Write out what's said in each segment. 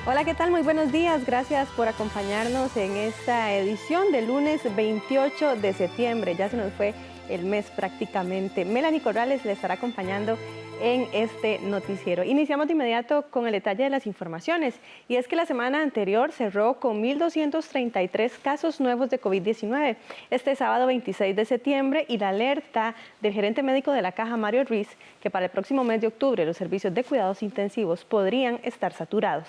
Hola, ¿qué tal? Muy buenos días. Gracias por acompañarnos en esta edición del lunes 28 de septiembre. Ya se nos fue el mes prácticamente. Melanie Corrales le estará acompañando en este noticiero. Iniciamos de inmediato con el detalle de las informaciones. Y es que la semana anterior cerró con 1.233 casos nuevos de COVID-19. Este sábado 26 de septiembre y la alerta del gerente médico de la Caja, Mario Ruiz, que para el próximo mes de octubre los servicios de cuidados intensivos podrían estar saturados.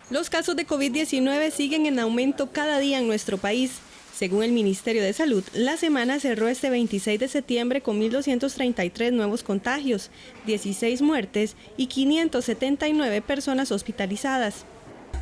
Los casos de COVID-19 siguen en aumento cada día en nuestro país. Según el Ministerio de Salud, la semana cerró este 26 de septiembre con 1.233 nuevos contagios, 16 muertes y 579 personas hospitalizadas.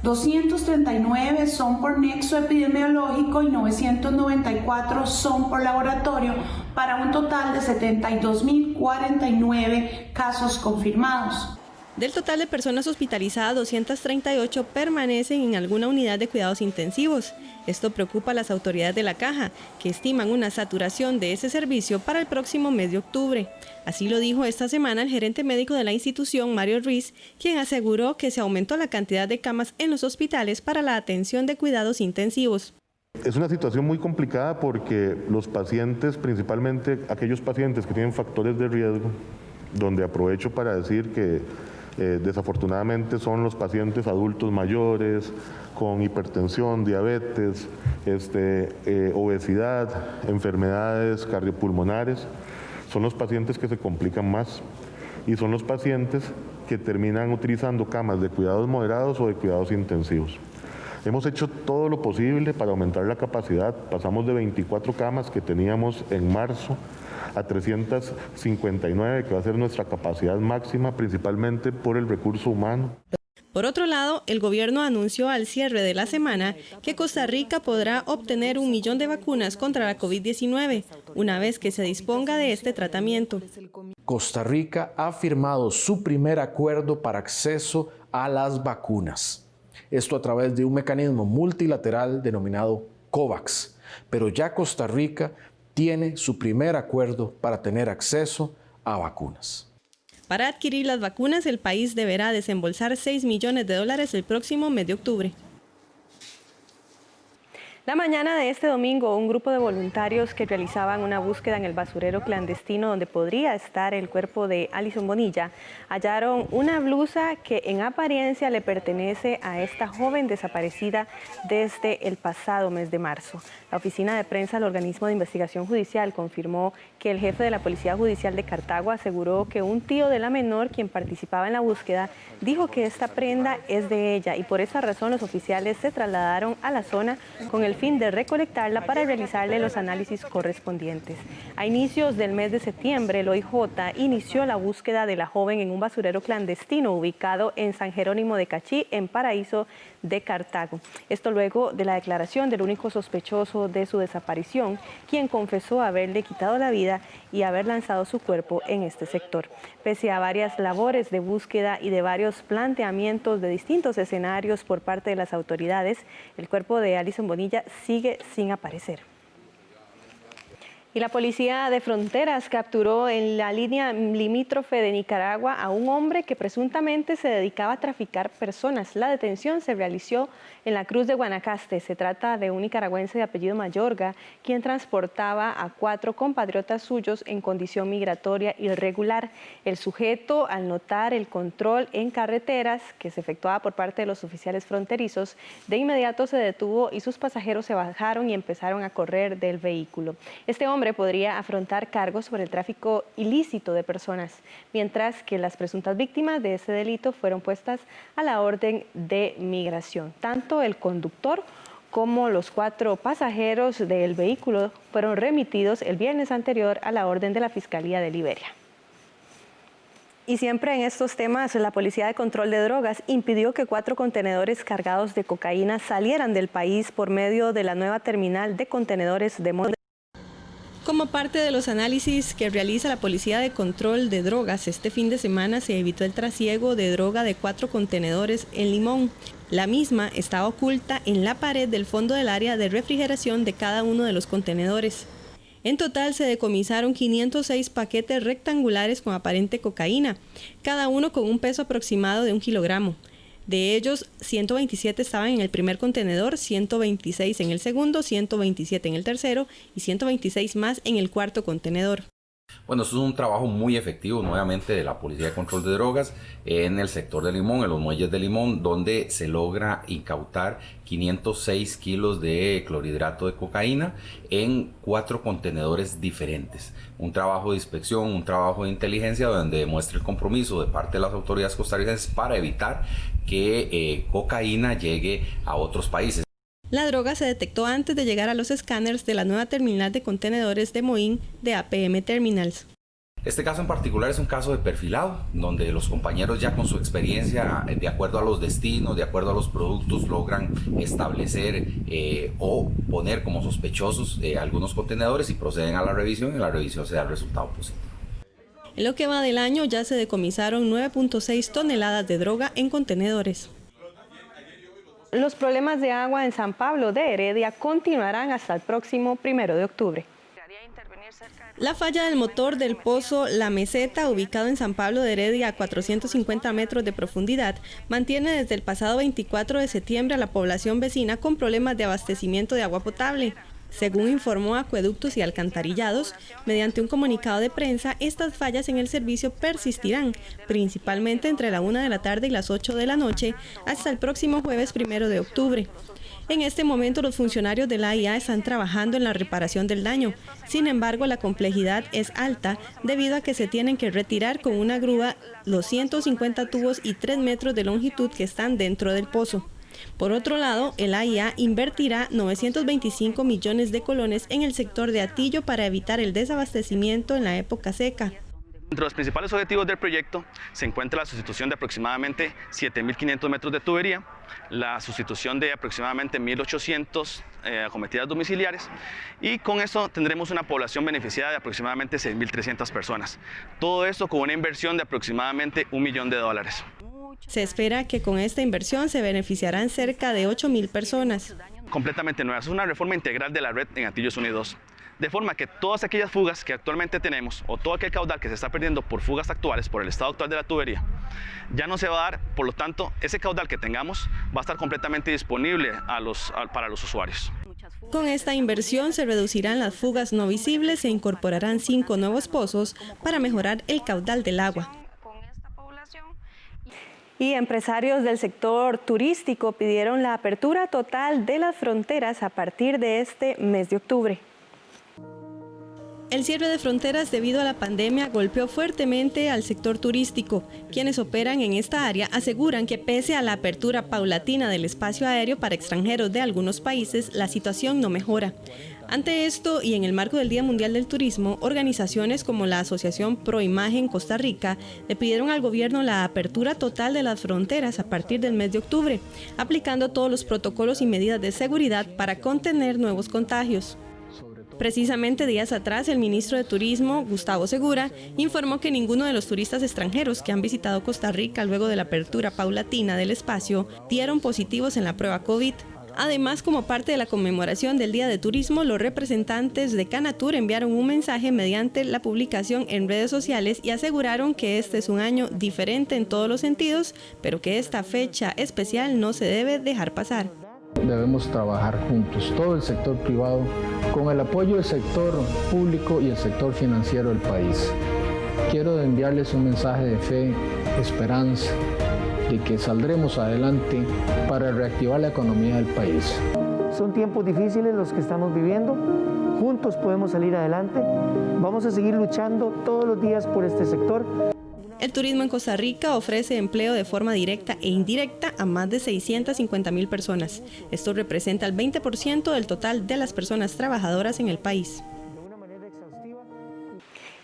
239 son por nexo epidemiológico y 994 son por laboratorio, para un total de 72.049 casos confirmados. Del total de personas hospitalizadas, 238 permanecen en alguna unidad de cuidados intensivos. Esto preocupa a las autoridades de la Caja, que estiman una saturación de ese servicio para el próximo mes de octubre. Así lo dijo esta semana el gerente médico de la institución, Mario Ruiz, quien aseguró que se aumentó la cantidad de camas en los hospitales para la atención de cuidados intensivos. Es una situación muy complicada porque los pacientes, principalmente aquellos pacientes que tienen factores de riesgo, donde aprovecho para decir que desafortunadamente son los pacientes adultos mayores con hipertensión, diabetes, obesidad, enfermedades cardiopulmonares. Son los pacientes que se complican más y son los pacientes que terminan utilizando camas de cuidados moderados o de cuidados intensivos. Hemos hecho todo lo posible para aumentar la capacidad. Pasamos de 24 camas que teníamos en marzo a 359, que va a ser nuestra capacidad máxima, principalmente por el recurso humano. Por otro lado, el gobierno anunció al cierre de la semana que Costa Rica podrá obtener 1 millón de vacunas contra la COVID-19, una vez que se disponga de este tratamiento. Costa Rica ha firmado su primer acuerdo para acceso a las vacunas. Esto a través de un mecanismo multilateral denominado COVAX. Pero ya Costa Rica tiene su primer acuerdo para tener acceso a vacunas. Para adquirir las vacunas, el país deberá desembolsar $6 millones el próximo mes de octubre. La mañana de este domingo, un grupo de voluntarios que realizaban una búsqueda en el basurero clandestino donde podría estar el cuerpo de Alison Bonilla, hallaron una blusa que en apariencia le pertenece a esta joven desaparecida desde el pasado mes de marzo. La oficina de prensa del organismo de investigación judicial confirmó que el jefe de la Policía Judicial de Cartago aseguró que un tío de la menor, quien participaba en la búsqueda, dijo que esta prenda es de ella y por esa razón los oficiales se trasladaron a la zona con el fin de recolectarla para realizarle los análisis correspondientes. A inicios del mes de septiembre, el OIJ inició la búsqueda de la joven en un basurero clandestino ubicado en San Jerónimo de Cachí, en Paraíso de Cartago. Esto luego de la declaración del único sospechoso de su desaparición, quien confesó haberle quitado la vida y haber lanzado su cuerpo en este sector. Pese a varias labores de búsqueda y de varios planteamientos de distintos escenarios por parte de las autoridades, el cuerpo de Alison Bonilla sigue sin aparecer. Y la Policía de Fronteras capturó en la línea limítrofe de Nicaragua a un hombre que presuntamente se dedicaba a traficar personas. La detención se realizó en la Cruz de Guanacaste. Se trata de un nicaragüense de apellido Mayorga, quien transportaba a 4 compatriotas suyos en condición migratoria irregular. El sujeto, al notar el control en carreteras que se efectuaba por parte de los oficiales fronterizos, de inmediato se detuvo y sus pasajeros se bajaron y empezaron a correr del vehículo. Este hombre podría afrontar cargos por el tráfico ilícito de personas, mientras que las presuntas víctimas de ese delito fueron puestas a la orden de migración. Tanto el conductor como los 4 pasajeros del vehículo fueron remitidos el viernes anterior a la orden de la Fiscalía de Liberia. Y siempre en estos temas, la Policía de Control de Drogas impidió que 4 contenedores cargados de cocaína salieran del país por medio de la nueva terminal de contenedores de Monterrey. Como parte de los análisis que realiza la Policía de Control de Drogas, este fin de semana se evitó el trasiego de droga de 4 contenedores en Limón. La misma estaba oculta en la pared del fondo del área de refrigeración de cada uno de los contenedores. En total se decomisaron 506 paquetes rectangulares con aparente cocaína, cada uno con un peso aproximado de 1 kilogramo. De ellos, 127 estaban en el primer contenedor, 126 en el segundo, 127 en el tercero y 126 más en el cuarto contenedor. Bueno, esto es un trabajo muy efectivo nuevamente de la Policía de Control de Drogas en el sector de Limón, en los muelles de Limón, donde se logra incautar 506 kilos de clorhidrato de cocaína en 4 contenedores diferentes. Un trabajo de inspección, un trabajo de inteligencia donde demuestra el compromiso de parte de las autoridades costarricenses para evitar que cocaína llegue a otros países. La droga se detectó antes de llegar a los escáneres de la nueva terminal de contenedores de Moín de APM Terminals. Este caso en particular es un caso de perfilado, donde los compañeros ya con su experiencia, de acuerdo a los destinos, de acuerdo a los productos, logran establecer o poner como sospechosos algunos contenedores y proceden a la revisión y en la revisión se da el resultado positivo. En lo que va del año ya se decomisaron 9.6 toneladas de droga en contenedores. Los problemas de agua en San Pablo de Heredia continuarán hasta el próximo 1 de octubre. La falla del motor del pozo La Meseta, ubicado en San Pablo de Heredia a 450 metros de profundidad, mantiene desde el pasado 24 de septiembre a la población vecina con problemas de abastecimiento de agua potable. Según informó Acueductos y Alcantarillados, mediante un comunicado de prensa, estas fallas en el servicio persistirán, principalmente entre la 1 de la tarde y las 8 de la noche, hasta el próximo jueves 1 de octubre. En este momento, los funcionarios de la AIA están trabajando en la reparación del daño. Sin embargo, la complejidad es alta debido a que se tienen que retirar con una grúa los 150 tubos y 3 metros de longitud que están dentro del pozo. Por otro lado, el AIA invertirá 925 millones de colones en el sector de Atillo para evitar el desabastecimiento en la época seca. Entre los principales objetivos del proyecto se encuentra la sustitución de aproximadamente 7.500 metros de tubería, la sustitución de aproximadamente 1.800 acometidas domiciliares y con eso tendremos una población beneficiada de aproximadamente 6.300 personas. Todo esto con una inversión de aproximadamente $1 millón. Se espera que con esta inversión se beneficiarán cerca de 8.000 personas. Completamente nueva, es una reforma integral de la red en Atillo Unidos. De forma que todas aquellas fugas que actualmente tenemos o todo aquel caudal que se está perdiendo por fugas actuales, por el estado actual de la tubería, ya no se va a dar, por lo tanto, ese caudal que tengamos va a estar completamente disponible para los usuarios. Con esta inversión se reducirán las fugas no visibles, se incorporarán 5 nuevos pozos para mejorar el caudal del agua. Y empresarios del sector turístico pidieron la apertura total de las fronteras a partir de este mes de octubre. El cierre de fronteras debido a la pandemia golpeó fuertemente al sector turístico. Quienes operan en esta área aseguran que pese a la apertura paulatina del espacio aéreo para extranjeros de algunos países, la situación no mejora. Ante esto y en el marco del Día Mundial del Turismo, organizaciones como la Asociación Pro Imagen Costa Rica le pidieron al gobierno la apertura total de las fronteras a partir del mes de octubre, aplicando todos los protocolos y medidas de seguridad para contener nuevos contagios. Precisamente días atrás, el ministro de Turismo, Gustavo Segura, informó que ninguno de los turistas extranjeros que han visitado Costa Rica luego de la apertura paulatina del espacio dieron positivos en la prueba COVID. Además, como parte de la conmemoración del Día de Turismo, los representantes de Canatur enviaron un mensaje mediante la publicación en redes sociales y aseguraron que este es un año diferente en todos los sentidos, pero que esta fecha especial no se debe dejar pasar. Debemos trabajar juntos, todo el sector privado, con el apoyo del sector público y el sector financiero del país. Quiero enviarles un mensaje de fe, esperanza, de que saldremos adelante para reactivar la economía del país. Son tiempos difíciles los que estamos viviendo, juntos podemos salir adelante, vamos a seguir luchando todos los días por este sector. El turismo en Costa Rica ofrece empleo de forma directa e indirecta a más de 650,000 personas. Esto representa el 20% del total de las personas trabajadoras en el país.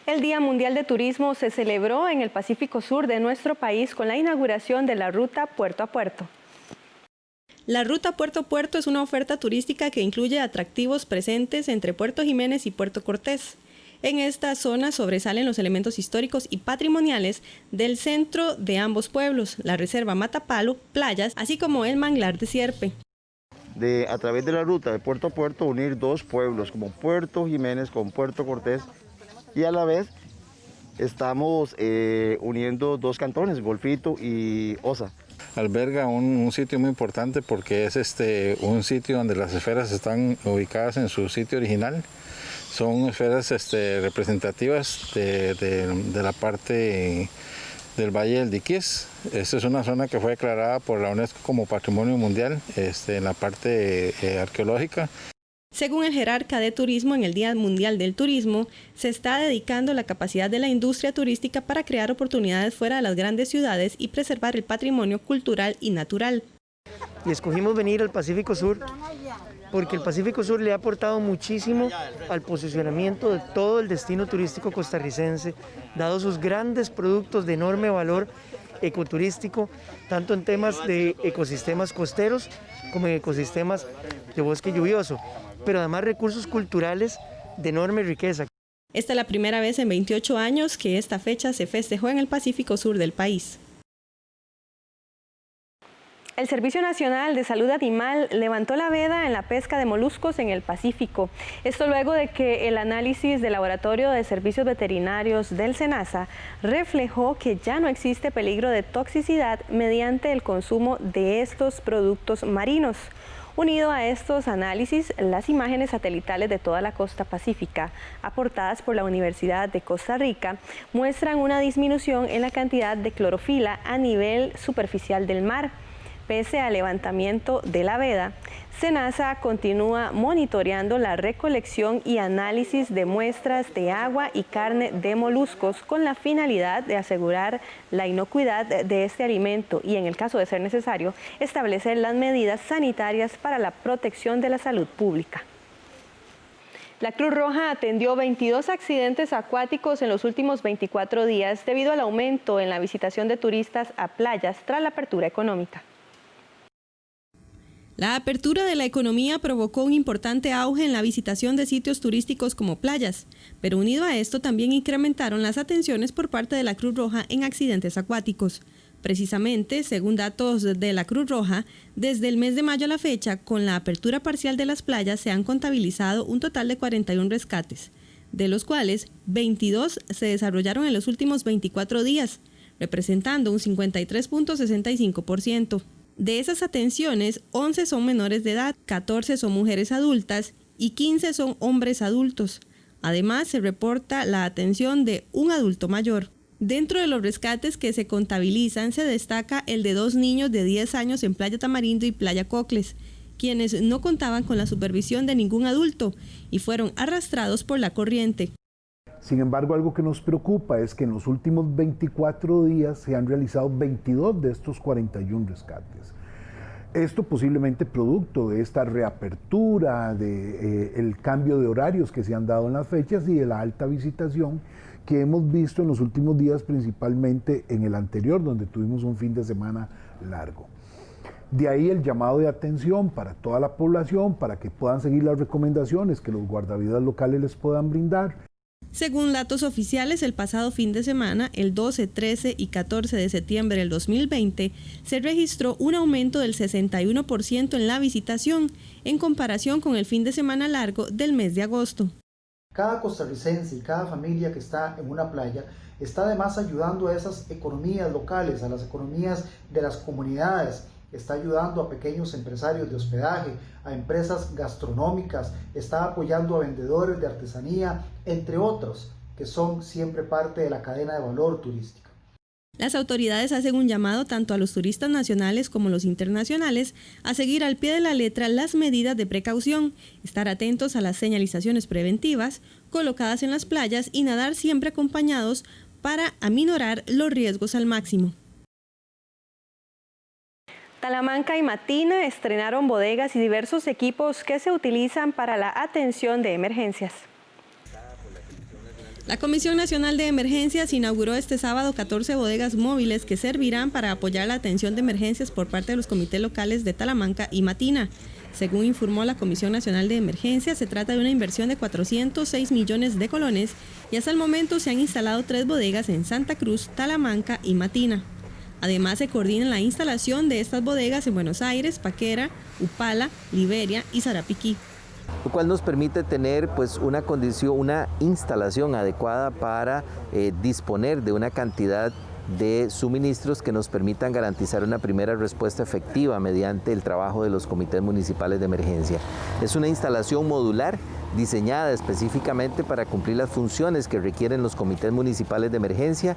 El Día Mundial de Turismo se celebró en el Pacífico Sur de nuestro país con la inauguración de la ruta Puerto a Puerto. La ruta Puerto a Puerto es una oferta turística que incluye atractivos presentes entre Puerto Jiménez y Puerto Cortés. En esta zona sobresalen los elementos históricos y patrimoniales del centro de ambos pueblos, la reserva Matapalo, playas, así como el manglar de Sierpe. A través de la ruta de puerto a puerto unir dos pueblos como Puerto Jiménez con Puerto Cortés y a la vez estamos uniendo dos cantones, Golfito y Osa. alberga un sitio muy importante porque es un sitio donde las esferas están ubicadas en su sitio original. Son esferas representativas de la parte del Valle del Diquís. Esta es una zona que fue declarada por la UNESCO como Patrimonio Mundial en la parte arqueológica. Según el jerarca de turismo, en el Día Mundial del Turismo, se está dedicando la capacidad de la industria turística para crear oportunidades fuera de las grandes ciudades y preservar el patrimonio cultural y natural. Y escogimos venir al Pacífico Sur porque el Pacífico Sur le ha aportado muchísimo al posicionamiento de todo el destino turístico costarricense, dado sus grandes productos de enorme valor ecoturístico, tanto en temas de ecosistemas costeros como en ecosistemas de bosque lluvioso, pero además recursos culturales de enorme riqueza. Esta es la primera vez en 28 años que esta fecha se festejó en el Pacífico Sur del país. El Servicio Nacional de Salud Animal levantó la veda en la pesca de moluscos en el Pacífico. Esto luego de que el análisis del Laboratorio de Servicios Veterinarios del SENASA reflejó que ya no existe peligro de toxicidad mediante el consumo de estos productos marinos. Unido a estos análisis, las imágenes satelitales de toda la costa pacífica, aportadas por la Universidad de Costa Rica, muestran una disminución en la cantidad de clorofila a nivel superficial del mar. Pese al levantamiento de la veda, SENASA continúa monitoreando la recolección y análisis de muestras de agua y carne de moluscos con la finalidad de asegurar la inocuidad de este alimento y, en el caso de ser necesario, establecer las medidas sanitarias para la protección de la salud pública. La Cruz Roja atendió 22 accidentes acuáticos en los últimos 24 días debido al aumento en la visitación de turistas a playas tras la apertura económica. La apertura de la economía provocó un importante auge en la visitación de sitios turísticos como playas, pero unido a esto también incrementaron las atenciones por parte de la Cruz Roja en accidentes acuáticos. Precisamente, según datos de la Cruz Roja, desde el mes de mayo a la fecha, con la apertura parcial de las playas se han contabilizado un total de 41 rescates, de los cuales 22 se desarrollaron en los últimos 24 días, representando un 53.65%. De esas atenciones, 11 son menores de edad, 14 son mujeres adultas y 15 son hombres adultos. Además, se reporta la atención de un adulto mayor. Dentro de los rescates que se contabilizan, se destaca el de 2 niños de 10 años en Playa Tamarindo y Playa Cocles, quienes no contaban con la supervisión de ningún adulto y fueron arrastrados por la corriente. Sin embargo, algo que nos preocupa es que en los últimos 24 días se han realizado 22 de estos 41 rescates. Esto posiblemente producto de esta reapertura, del cambio de horarios que se han dado en las fechas y de la alta visitación que hemos visto en los últimos días, principalmente en el anterior, donde tuvimos un fin de semana largo. De ahí el llamado de atención para toda la población, para que puedan seguir las recomendaciones que los guardavidas locales les puedan brindar. Según datos oficiales, el pasado fin de semana, el 12, 13 y 14 de septiembre del 2020, se registró un aumento del 61% en la visitación en comparación con el fin de semana largo del mes de agosto. Cada costarricense y cada familia que está en una playa está además ayudando a esas economías locales, a las economías de las comunidades. Está ayudando a pequeños empresarios de hospedaje, a empresas gastronómicas, está apoyando a vendedores de artesanía, entre otros, que son siempre parte de la cadena de valor turística. Las autoridades hacen un llamado tanto a los turistas nacionales como los internacionales a seguir al pie de la letra las medidas de precaución, estar atentos a las señalizaciones preventivas colocadas en las playas y nadar siempre acompañados para aminorar los riesgos al máximo. Talamanca y Matina estrenaron bodegas y diversos equipos que se utilizan para la atención de emergencias. La Comisión Nacional de Emergencias inauguró este sábado 14 bodegas móviles que servirán para apoyar la atención de emergencias por parte de los comités locales de Talamanca y Matina. Según informó la Comisión Nacional de Emergencias, se trata de una inversión de 406 millones de colones y hasta el momento se han instalado 3 bodegas en Santa Cruz, Talamanca y Matina. Además, se coordina la instalación de estas bodegas en Buenos Aires, Paquera, Upala, Liberia y Sarapiquí. Lo cual nos permite tener pues una instalación adecuada para disponer de una cantidad de suministros que nos permitan garantizar una primera respuesta efectiva mediante el trabajo de los comités municipales de emergencia. Es una instalación modular diseñada específicamente para cumplir las funciones que requieren los comités municipales de emergencia.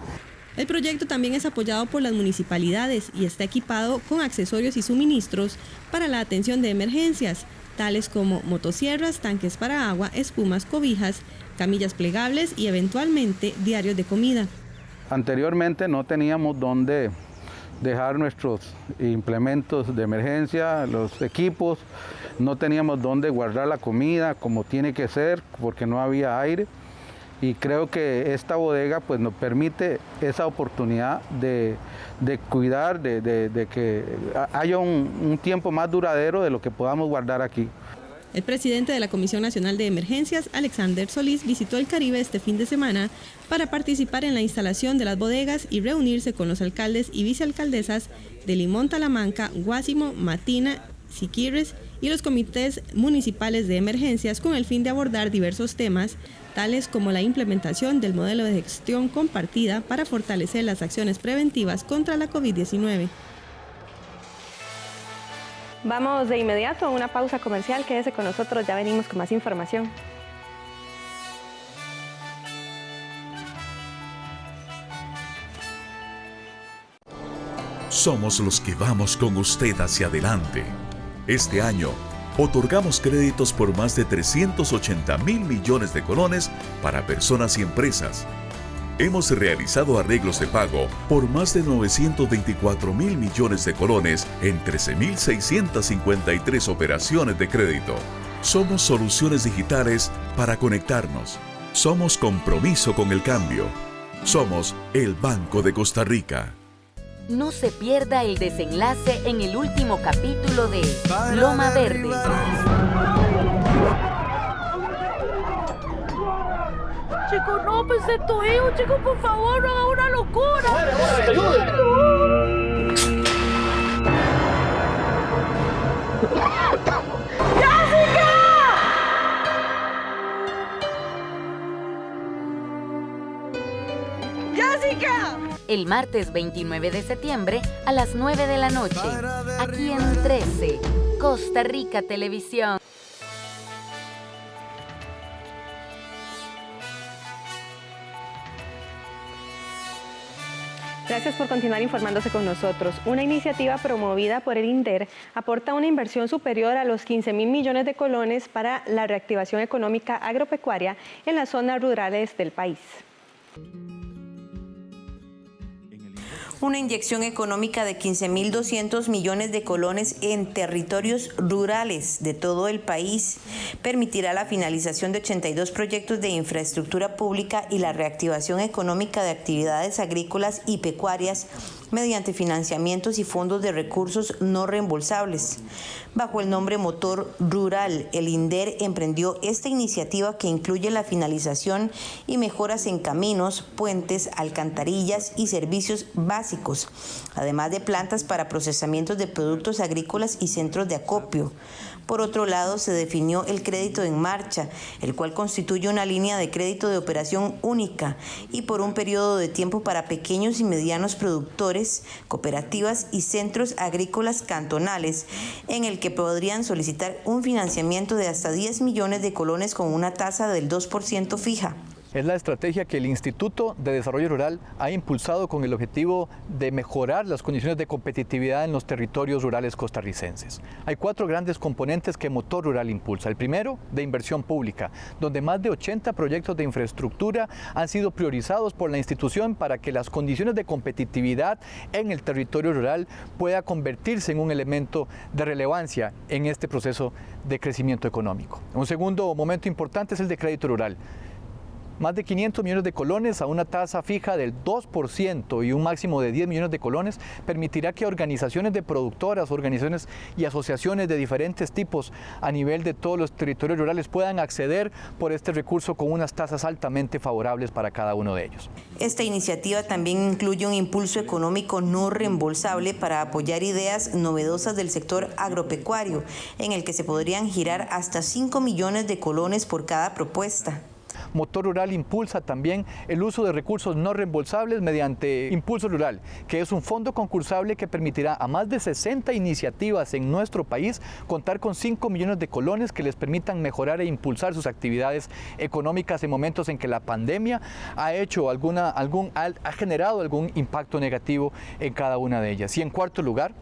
El proyecto también es apoyado por las municipalidades y está equipado con accesorios y suministros para la atención de emergencias, tales como motosierras, tanques para agua, espumas, cobijas, camillas plegables y eventualmente diarios de comida. Anteriormente no teníamos dónde dejar nuestros implementos de emergencia, los equipos, no teníamos dónde guardar la comida como tiene que ser porque no había aire. Y creo que esta bodega pues, nos permite esa oportunidad de cuidar, de que haya un tiempo más duradero de lo que podamos guardar aquí. El presidente de la Comisión Nacional de Emergencias, Alexander Solís, visitó el Caribe este fin de semana para participar en la instalación de las bodegas y reunirse con los alcaldes y vicealcaldesas de Limón, Talamanca, Guásimo, Matina, Siquirres y los comités municipales de emergencias con el fin de abordar diversos temas, tales como la implementación del modelo de gestión compartida para fortalecer las acciones preventivas contra la COVID-19. Vamos de inmediato a una pausa comercial. Quédese con nosotros, ya venimos con más información. Somos los que vamos con usted hacia adelante. Este año, otorgamos créditos por más de 380.000 millones de colones para personas y empresas. Hemos realizado arreglos de pago por más de 924.000 millones de colones en 13.653 operaciones de crédito. Somos soluciones digitales para conectarnos. Somos compromiso con el cambio. Somos el Banco de Costa Rica. No se pierda el desenlace en el último capítulo de Loma Verde. Chicos, no, pues es tu hijo, chicos, por favor, no haga una locura. ¡Jessica! ¡Jessica! El martes 29 de septiembre a las 9 de la noche, aquí en 13, Costa Rica Televisión. Gracias por continuar informándose con nosotros. Una iniciativa promovida por el INDER aporta una inversión superior a los 15.000 millones de colones para la reactivación económica agropecuaria en las zonas rurales del país. Una inyección económica de 15.200 millones de colones en territorios rurales de todo el país permitirá la finalización de 82 proyectos de infraestructura pública y la reactivación económica de actividades agrícolas y pecuarias mediante financiamientos y fondos de recursos no reembolsables. Bajo el nombre Motor Rural, el INDER emprendió esta iniciativa que incluye la finalización y mejoras en caminos, puentes, alcantarillas y servicios básicos, además de plantas para procesamiento de productos agrícolas y centros de acopio. Por otro lado, se definió el crédito en marcha, el cual constituye una línea de crédito de operación única y por un periodo de tiempo para pequeños y medianos productores, cooperativas y centros agrícolas cantonales, en el que podrían solicitar un financiamiento de hasta 10 millones de colones con una tasa del 2% fija. Es la estrategia que el Instituto de Desarrollo Rural ha impulsado con el objetivo de mejorar las condiciones de competitividad en los territorios rurales costarricenses. Hay 4 grandes componentes que Motor Rural impulsa. El primero, de inversión pública, donde más de 80 proyectos de infraestructura han sido priorizados por la institución para que las condiciones de competitividad en el territorio rural pueda convertirse en un elemento de relevancia en este proceso de crecimiento económico. Un segundo momento importante es el de crédito rural. Más de 500 millones de colones a una tasa fija del 2% y un máximo de 10 millones de colones permitirá que organizaciones de productoras, organizaciones y asociaciones de diferentes tipos a nivel de todos los territorios rurales puedan acceder por este recurso con unas tasas altamente favorables para cada uno de ellos. Esta iniciativa también incluye un impulso económico no reembolsable para apoyar ideas novedosas del sector agropecuario, en el que se podrían girar hasta 5 millones de colones por cada propuesta. Motor Rural impulsa también el uso de recursos no reembolsables mediante Impulso Rural, que es un fondo concursable que permitirá a más de 60 iniciativas en nuestro país contar con 5 millones de colones que les permitan mejorar e impulsar sus actividades económicas en momentos en que la pandemia ha generado algún impacto negativo en cada una de ellas. Y en cuarto lugar,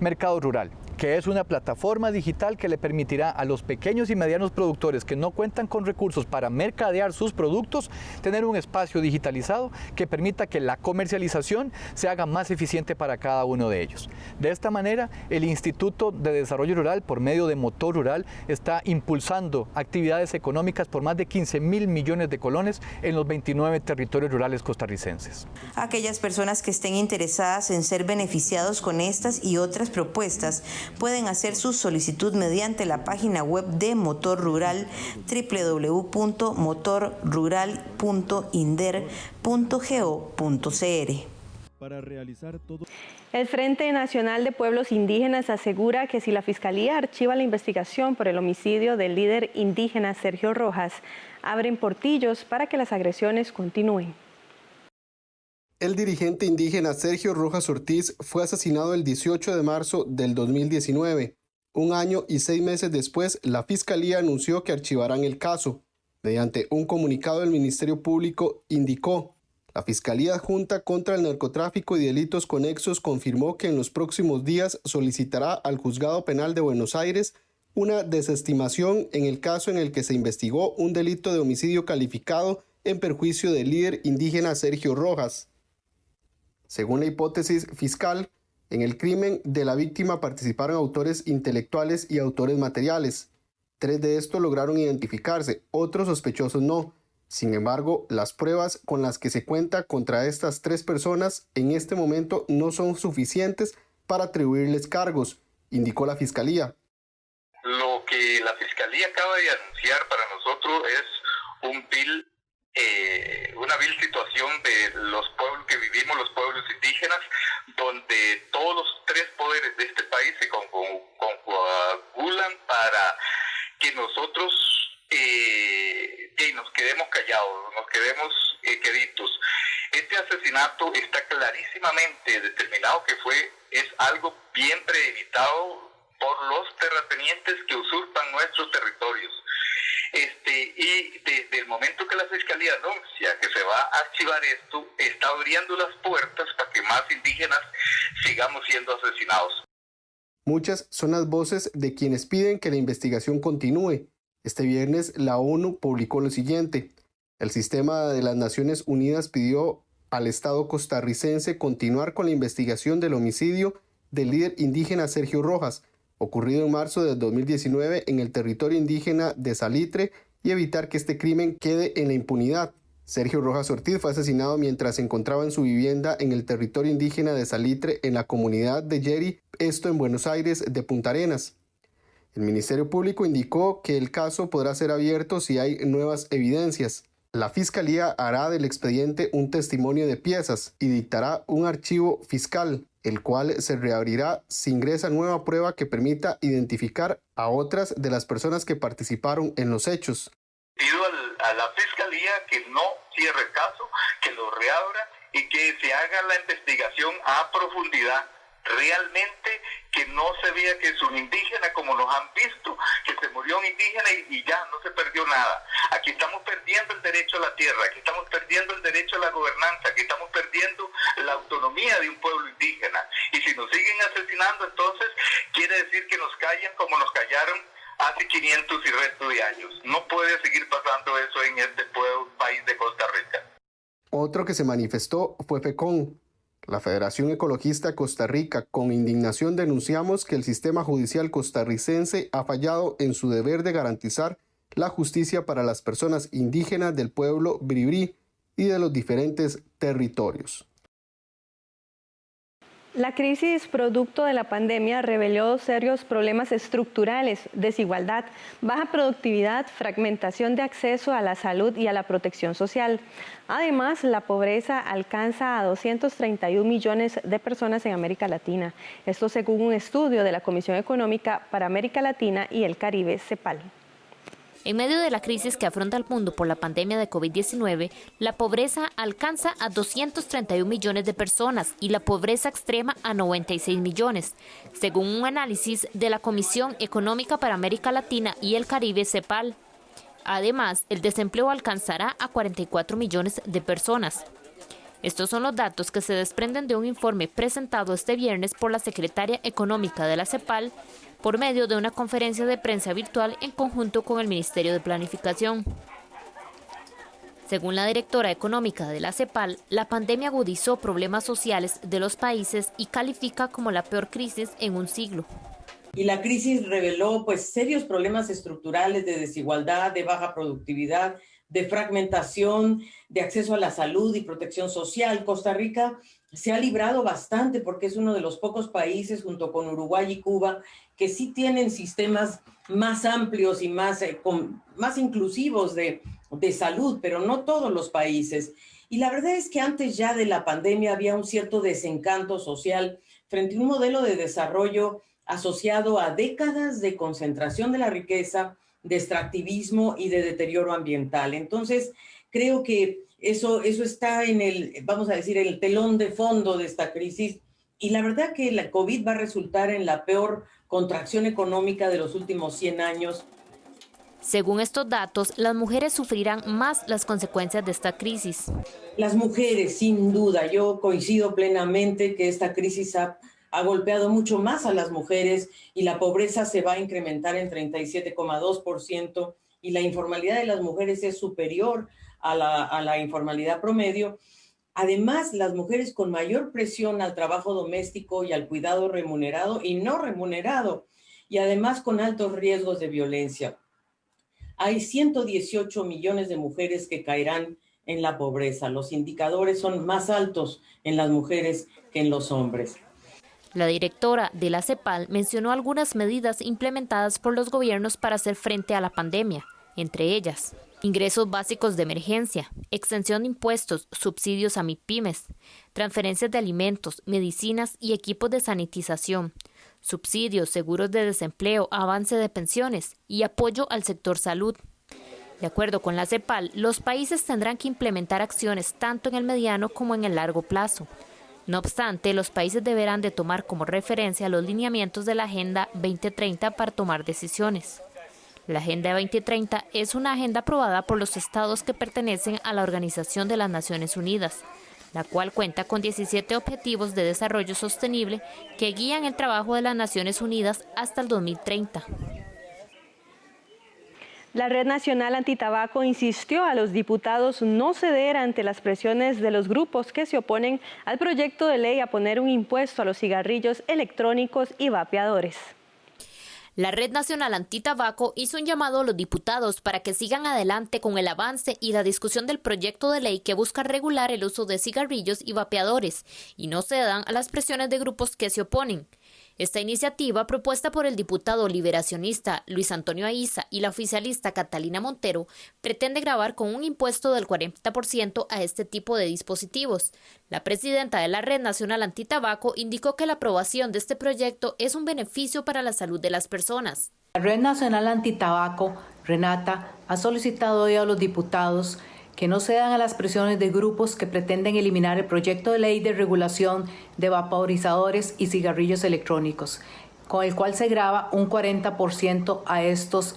Mercado Rural, que es una plataforma digital que le permitirá a los pequeños y medianos productores que no cuentan con recursos para mercadear sus productos, tener un espacio digitalizado que permita que la comercialización se haga más eficiente para cada uno de ellos. De esta manera, el Instituto de Desarrollo Rural, por medio de Motor Rural, está impulsando actividades económicas por más de 15.000 millones de colones en los 29 territorios rurales costarricenses. Aquellas personas que estén interesadas en ser beneficiados con estas y otras propuestas pueden hacer su solicitud mediante la página web de Motor Rural, www.motorrural.inder.go.cr. El Frente Nacional de Pueblos Indígenas asegura que si la Fiscalía archiva la investigación por el homicidio del líder indígena Sergio Rojas, abren portillos para que las agresiones continúen. El dirigente indígena Sergio Rojas Ortiz fue asesinado el 18 de marzo del 2019. Un año y 6 meses después, la Fiscalía anunció que archivarán el caso. Mediante un comunicado del Ministerio Público indicó: la Fiscalía Adjunta contra el Narcotráfico y Delitos Conexos confirmó que en los próximos días solicitará al Juzgado Penal de Buenos Aires una desestimación en el caso en el que se investigó un delito de homicidio calificado en perjuicio del líder indígena Sergio Rojas. Según la hipótesis fiscal, en el crimen de la víctima participaron autores intelectuales y autores materiales. 3 de estos lograron identificarse, otros sospechosos no. Sin embargo, las pruebas con las que se cuenta contra estas 3 personas en este momento no son suficientes para atribuirles cargos, indicó la Fiscalía. Lo que la Fiscalía acaba de anunciar para nosotros es una vil situación de los pueblos que vivimos, los pueblos indígenas, donde todos los 3 poderes de este país se conjugan para que nosotros nos quedemos callados, nos quedemos queditos. Este asesinato está clarísimamente determinado que es algo bien premeditado por los terratenientes que usurpan nuestros territorios. Y desde el momento que la Fiscalía anuncia que se va a archivar esto, está abriendo las puertas para que más indígenas sigamos siendo asesinados. Muchas son las voces de quienes piden que la investigación continúe. Este viernes la ONU publicó lo siguiente: el sistema de las Naciones Unidas pidió al Estado costarricense continuar con la investigación del homicidio del líder indígena Sergio Rojas, ocurrido en marzo del 2019 en el territorio indígena de Salitre, y evitar que este crimen quede en la impunidad. Sergio Rojas Ortiz fue asesinado mientras se encontraba en su vivienda en el territorio indígena de Salitre, en la comunidad de Yeri, esto en Buenos Aires de Punta Arenas. El Ministerio Público indicó que el caso podrá ser abierto si hay nuevas evidencias. La Fiscalía hará del expediente un testimonio de piezas y dictará un archivo fiscal, el cual se reabrirá si ingresa nueva prueba que permita identificar a otras de las personas que participaron en los hechos. Pido a la Fiscalía que no cierre el caso, que lo reabra y que se haga la investigación a profundidad. Realmente que no se vea que es un indígena como nos han visto, que se murió un indígena y ya no se perdió nada. Aquí estamos perdiendo el derecho a la tierra, aquí estamos perdiendo el derecho a la gobernanza, aquí estamos perdiendo la autonomía de un pueblo indígena. Y si nos siguen asesinando, entonces quiere decir que nos callan como nos callaron hace 500 y resto de años. No puede seguir pasando eso en este país de Costa Rica. Otro que se manifestó fue FECON. La Federación Ecologista Costa Rica, con indignación denunciamos que el sistema judicial costarricense ha fallado en su deber de garantizar la justicia para las personas indígenas del pueblo bribri y de los diferentes territorios. La crisis producto de la pandemia reveló serios problemas estructurales, desigualdad, baja productividad, fragmentación de acceso a la salud y a la protección social. Además, la pobreza alcanza a 231 millones de personas en América Latina. Esto según un estudio de la Comisión Económica para América Latina y el Caribe, CEPAL. En medio de la crisis que afronta el mundo por la pandemia de COVID-19, la pobreza alcanza a 231 millones de personas y la pobreza extrema a 96 millones, según un análisis de la Comisión Económica para América Latina y el Caribe, CEPAL. Además, el desempleo alcanzará a 44 millones de personas. Estos son los datos que se desprenden de un informe presentado este viernes por la secretaria económica de la CEPAL por medio de una conferencia de prensa virtual en conjunto con el Ministerio de Planificación. Según la directora económica de la CEPAL, la pandemia agudizó problemas sociales de los países y califica como la peor crisis en un siglo. Y la crisis reveló serios problemas estructurales de desigualdad, de baja productividad, de fragmentación, de acceso a la salud y protección social. Costa Rica se ha librado bastante porque es uno de los pocos países, junto con Uruguay y Cuba, que sí tienen sistemas más amplios y más inclusivos de salud, pero no todos los países. Y la verdad es que antes ya de la pandemia había un cierto desencanto social frente a un modelo de desarrollo asociado a décadas de concentración de la riqueza, de extractivismo y de deterioro ambiental. Entonces, creo que eso está en el telón de fondo de esta crisis, y la verdad que la COVID va a resultar en la peor contracción económica de los últimos 100 años. Según estos datos, las mujeres sufrirán más las consecuencias de esta crisis. Las mujeres, sin duda, yo coincido plenamente que esta crisis ha golpeado mucho más a las mujeres y la pobreza se va a incrementar en 37,2% y la informalidad de las mujeres es superior a la informalidad promedio. Además, las mujeres con mayor presión al trabajo doméstico y al cuidado remunerado y no remunerado, y además con altos riesgos de violencia. Hay 118 millones de mujeres que caerán en la pobreza. Los indicadores son más altos en las mujeres que en los hombres. La directora de la CEPAL mencionó algunas medidas implementadas por los gobiernos para hacer frente a la pandemia, entre ellas, ingresos básicos de emergencia, exención de impuestos, subsidios a MIPYMES, transferencias de alimentos, medicinas y equipos de sanitización, subsidios, seguros de desempleo, avance de pensiones y apoyo al sector salud. De acuerdo con la CEPAL, los países tendrán que implementar acciones tanto en el mediano como en el largo plazo. No obstante, los países deberán de tomar como referencia los lineamientos de la Agenda 2030 para tomar decisiones. La Agenda 2030 es una agenda aprobada por los estados que pertenecen a la Organización de las Naciones Unidas, la cual cuenta con 17 objetivos de desarrollo sostenible que guían el trabajo de las Naciones Unidas hasta el 2030. La Red Nacional Antitabaco insistió a los diputados no ceder ante las presiones de los grupos que se oponen al proyecto de ley a poner un impuesto a los cigarrillos electrónicos y vapeadores. La Red Nacional Antitabaco hizo un llamado a los diputados para que sigan adelante con el avance y la discusión del proyecto de ley que busca regular el uso de cigarrillos y vapeadores y no cedan a las presiones de grupos que se oponen. Esta iniciativa, propuesta por el diputado liberacionista Luis Antonio Aiza y la oficialista Catalina Montero, pretende gravar con un impuesto del 40% a este tipo de dispositivos. La presidenta de la Red Nacional Antitabaco indicó que la aprobación de este proyecto es un beneficio para la salud de las personas. La Red Nacional Antitabaco, Renata, ha solicitado hoy a los diputados que no cedan a las presiones de grupos que pretenden eliminar el proyecto de ley de regulación de vaporizadores y cigarrillos electrónicos, con el cual se grava un 40% a estos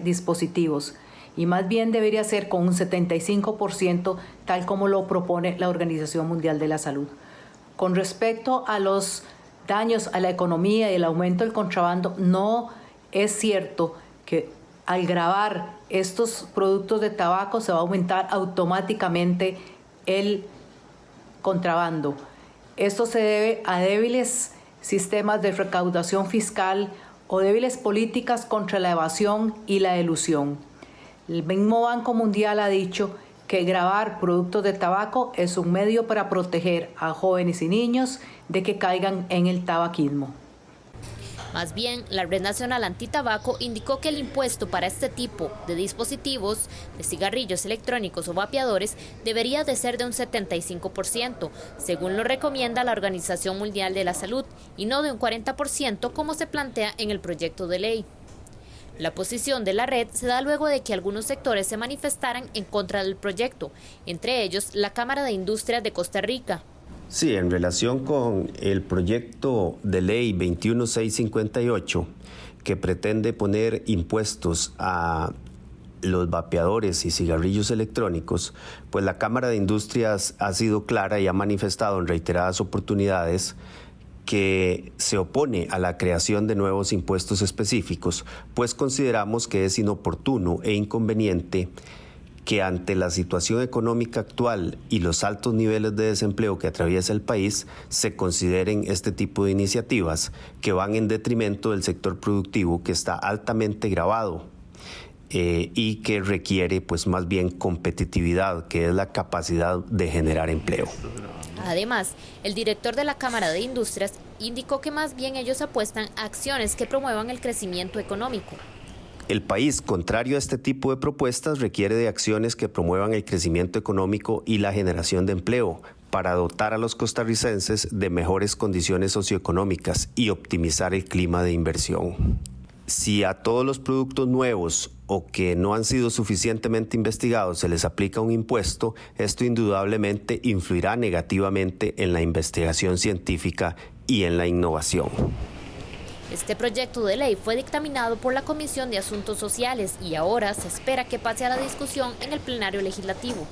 dispositivos, y más bien debería ser con un 75%, tal como lo propone la Organización Mundial de la Salud. Con respecto a los daños a la economía y el aumento del contrabando, no es cierto que al gravar estos productos de tabaco se va a aumentar automáticamente el contrabando. Esto se debe a débiles sistemas de recaudación fiscal o débiles políticas contra la evasión y la elusión. El mismo Banco Mundial ha dicho que gravar productos de tabaco es un medio para proteger a jóvenes y niños de que caigan en el tabaquismo. Más bien, la Red Nacional Antitabaco indicó que el impuesto para este tipo de dispositivos, de cigarrillos electrónicos o vapeadores, debería de ser de un 75%, según lo recomienda la Organización Mundial de la Salud, y no de un 40% como se plantea en el proyecto de ley. La posición de la red se da luego de que algunos sectores se manifestaran en contra del proyecto, entre ellos la Cámara de Industrias de Costa Rica. Sí, en relación con el proyecto de ley 21658, que pretende poner impuestos a los vapeadores y cigarrillos electrónicos, pues la Cámara de Industrias ha sido clara y ha manifestado en reiteradas oportunidades que se opone a la creación de nuevos impuestos específicos, pues consideramos que es inoportuno e inconveniente que ante la situación económica actual y los altos niveles de desempleo que atraviesa el país, se consideren este tipo de iniciativas que van en detrimento del sector productivo que está altamente gravado y que requiere pues más bien competitividad, que es la capacidad de generar empleo. Además, el director de la Cámara de Industrias indicó que más bien ellos apuestan a acciones que promuevan el crecimiento económico. El país, contrario a este tipo de propuestas, requiere de acciones que promuevan el crecimiento económico y la generación de empleo para dotar a los costarricenses de mejores condiciones socioeconómicas y optimizar el clima de inversión. Si a todos los productos nuevos o que no han sido suficientemente investigados se les aplica un impuesto, esto indudablemente influirá negativamente en la investigación científica y en la innovación. Este proyecto de ley fue dictaminado por la Comisión de Asuntos Sociales y ahora se espera que pase a la discusión en el plenario legislativo.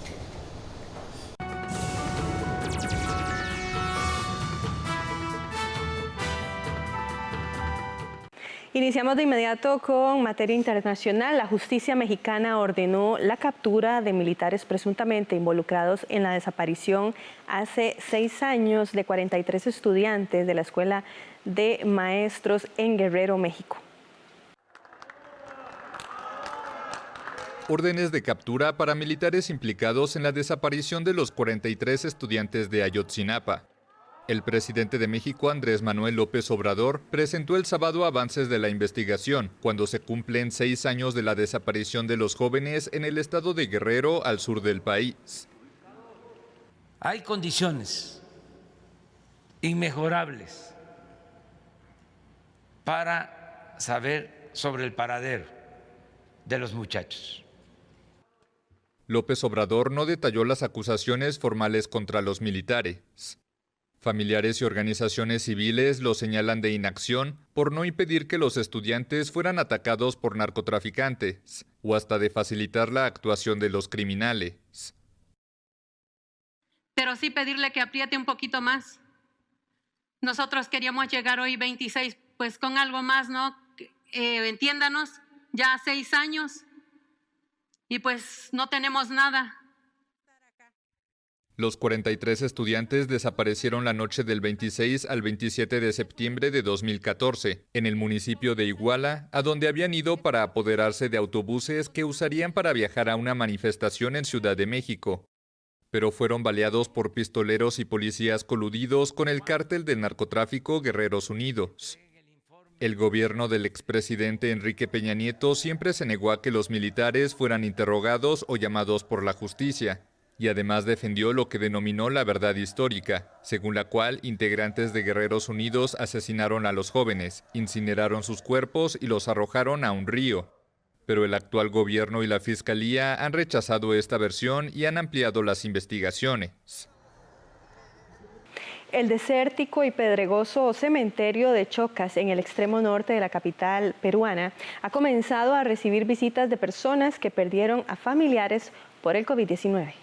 Iniciamos de inmediato con materia internacional. La justicia mexicana ordenó la captura de militares presuntamente involucrados en la desaparición hace 6 años de 43 estudiantes de la Escuela de Maestros en Guerrero, México. Órdenes de captura para militares implicados en la desaparición de los 43 estudiantes de Ayotzinapa. El presidente de México, Andrés Manuel López Obrador, presentó el sábado avances de la investigación, cuando se cumplen 6 años de la desaparición de los jóvenes en el estado de Guerrero, al sur del país. Hay condiciones inmejorables para saber sobre el paradero de los muchachos. López Obrador no detalló las acusaciones formales contra los militares. Familiares y organizaciones civiles lo señalan de inacción por no impedir que los estudiantes fueran atacados por narcotraficantes o hasta de facilitar la actuación de los criminales. Pero sí pedirle que apriete un poquito más. Nosotros queríamos llegar hoy 26, pues con algo más, ¿no? Entiéndanos, ya 6 años y pues no tenemos nada. Los 43 estudiantes desaparecieron la noche del 26 al 27 de septiembre de 2014 en el municipio de Iguala, a donde habían ido para apoderarse de autobuses que usarían para viajar a una manifestación en Ciudad de México. Pero fueron baleados por pistoleros y policías coludidos con el cártel del narcotráfico Guerreros Unidos. El gobierno del expresidente Enrique Peña Nieto siempre se negó a que los militares fueran interrogados o llamados por la justicia. Y además defendió lo que denominó la verdad histórica, según la cual integrantes de Guerreros Unidos asesinaron a los jóvenes, incineraron sus cuerpos y los arrojaron a un río. Pero el actual gobierno y la Fiscalía han rechazado esta versión y han ampliado las investigaciones. El desértico y pedregoso cementerio de Chocas, en el extremo norte de la capital peruana, ha comenzado a recibir visitas de personas que perdieron a familiares por el COVID-19.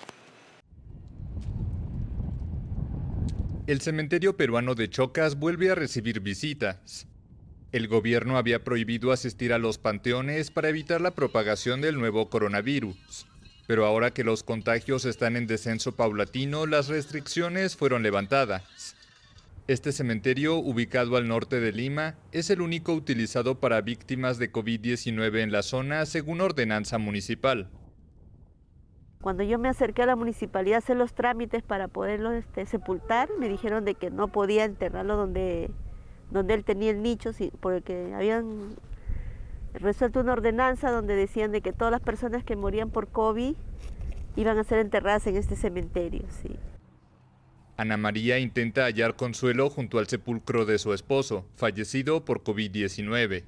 El cementerio peruano de Chocas vuelve a recibir visitas. El gobierno había prohibido asistir a los panteones para evitar la propagación del nuevo coronavirus. Pero ahora que los contagios están en descenso paulatino, las restricciones fueron levantadas. Este cementerio, ubicado al norte de Lima, es el único utilizado para víctimas de COVID-19 en la zona, según ordenanza municipal. Cuando yo me acerqué a la municipalidad a hacer los trámites para poderlo sepultar, me dijeron de que no podía enterrarlo donde él tenía el nicho, porque habían resuelto una ordenanza donde decían de que todas las personas que morían por COVID iban a ser enterradas en este cementerio. Sí. Ana María intenta hallar consuelo junto al sepulcro de su esposo, fallecido por COVID-19.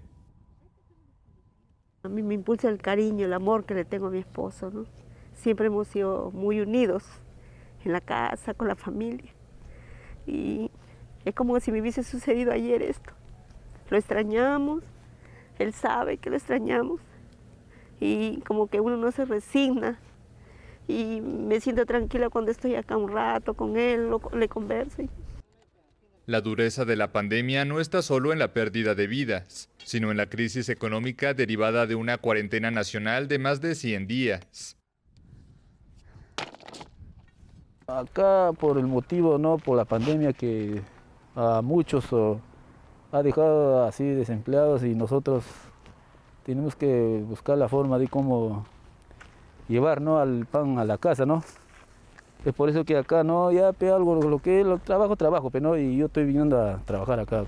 A mí me impulsa el cariño, el amor que le tengo a mi esposo, ¿no? Siempre hemos sido muy unidos en la casa, con la familia. Y es como si me hubiese sucedido ayer esto. Lo extrañamos, él sabe que lo extrañamos. Y como que uno no se resigna. Y me siento tranquila cuando estoy acá un rato con él, le converso. La dureza de la pandemia no está solo en la pérdida de vidas, sino en la crisis económica derivada de una cuarentena nacional de más de 100 días. Acá por el motivo, ¿no? Por la pandemia que a muchos ha dejado así desempleados y nosotros tenemos que buscar la forma de cómo llevar, ¿no? Al pan a la casa, ¿no? Es por eso que acá, ¿no? Ya algo, lo que es trabajo, pero no, y yo estoy viniendo a trabajar acá.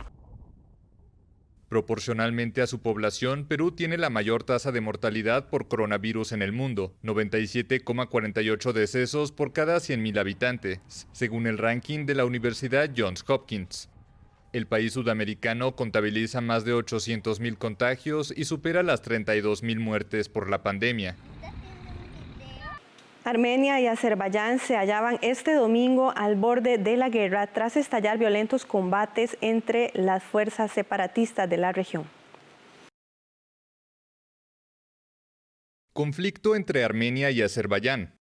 Proporcionalmente a su población, Perú tiene la mayor tasa de mortalidad por coronavirus en el mundo, 97,48 decesos por cada 100.000 habitantes, según el ranking de la Universidad Johns Hopkins. El país sudamericano contabiliza más de 800.000 contagios y supera las 32.000 muertes por la pandemia. Armenia y Azerbaiyán se hallaban este domingo al borde de la guerra tras estallar violentos combates entre las fuerzas separatistas de la región. Conflicto entre Armenia y Azerbaiyán.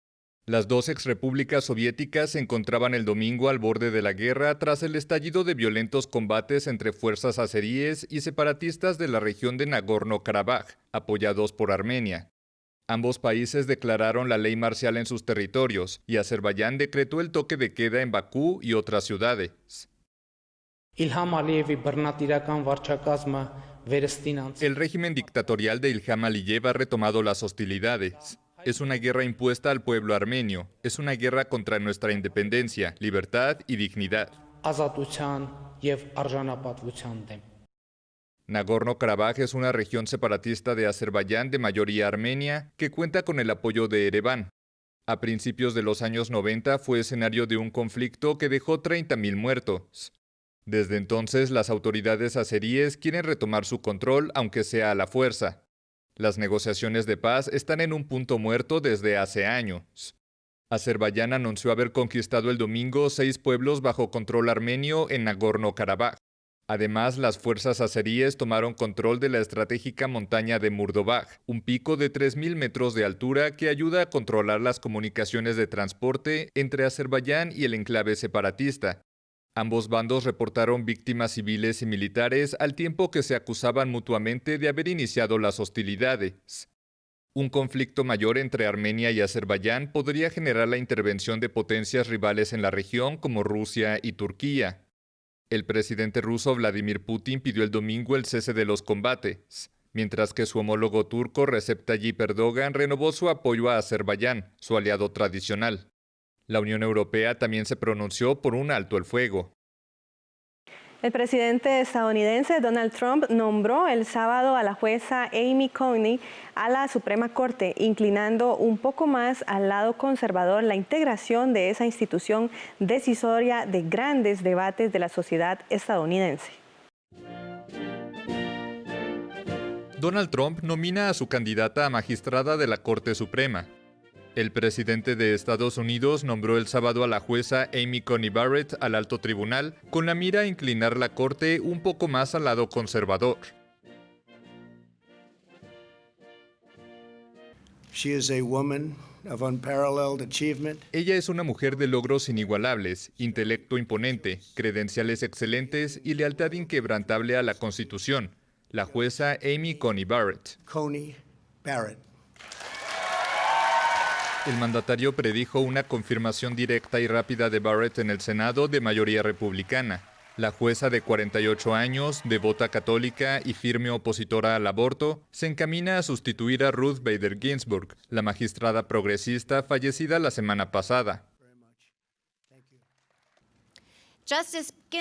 Las dos exrepúblicas soviéticas se encontraban el domingo al borde de la guerra tras el estallido de violentos combates entre fuerzas azeríes y separatistas de la región de Nagorno-Karabaj, apoyados por Armenia. Ambos países declararon la ley marcial en sus territorios y Azerbaiyán decretó el toque de queda en Bakú y otras ciudades. El régimen dictatorial de Ilham Aliyev ha retomado las hostilidades. Es una guerra impuesta al pueblo armenio. Es una guerra contra nuestra independencia, libertad y dignidad. Nagorno-Karabaj es una región separatista de Azerbaiyán de mayoría armenia que cuenta con el apoyo de Ereván. A principios de los años 90 fue escenario de un conflicto que dejó 30.000 muertos. Desde entonces, las autoridades azeríes quieren retomar su control, aunque sea a la fuerza. Las negociaciones de paz están en un punto muerto desde hace años. Azerbaiyán anunció haber conquistado el domingo 6 pueblos bajo control armenio en Nagorno-Karabaj. Además, las fuerzas azeríes tomaron control de la estratégica montaña de Murdobaj, un pico de 3.000 metros de altura que ayuda a controlar las comunicaciones de transporte entre Azerbaiyán y el enclave separatista. Ambos bandos reportaron víctimas civiles y militares al tiempo que se acusaban mutuamente de haber iniciado las hostilidades. Un conflicto mayor entre Armenia y Azerbaiyán podría generar la intervención de potencias rivales en la región como Rusia y Turquía. El presidente ruso Vladimir Putin pidió el domingo el cese de los combates, mientras que su homólogo turco Recep Tayyip Erdogan renovó su apoyo a Azerbaiyán, su aliado tradicional. La Unión Europea también se pronunció por un alto el fuego. El presidente estadounidense Donald Trump nombró el sábado a la jueza Amy Coney a la Suprema Corte, inclinando un poco más al lado conservador la integración de esa institución decisoria de grandes debates de la sociedad estadounidense. Donald Trump nomina a su candidata a magistrada de la Corte Suprema. El presidente de Estados Unidos nombró el sábado a la jueza Amy Coney Barrett al alto tribunal con la mira a inclinar la corte un poco más al lado conservador. Ella es una mujer de logros inigualables, intelecto imponente, credenciales excelentes y lealtad inquebrantable a la Constitución. La jueza Amy Coney Barrett. El mandatario predijo una confirmación directa y rápida de Barrett en el Senado de mayoría republicana. La jueza de 48 años, devota católica y firme opositora al aborto, se encamina a sustituir a Ruth Bader Ginsburg, la magistrada progresista fallecida la semana pasada.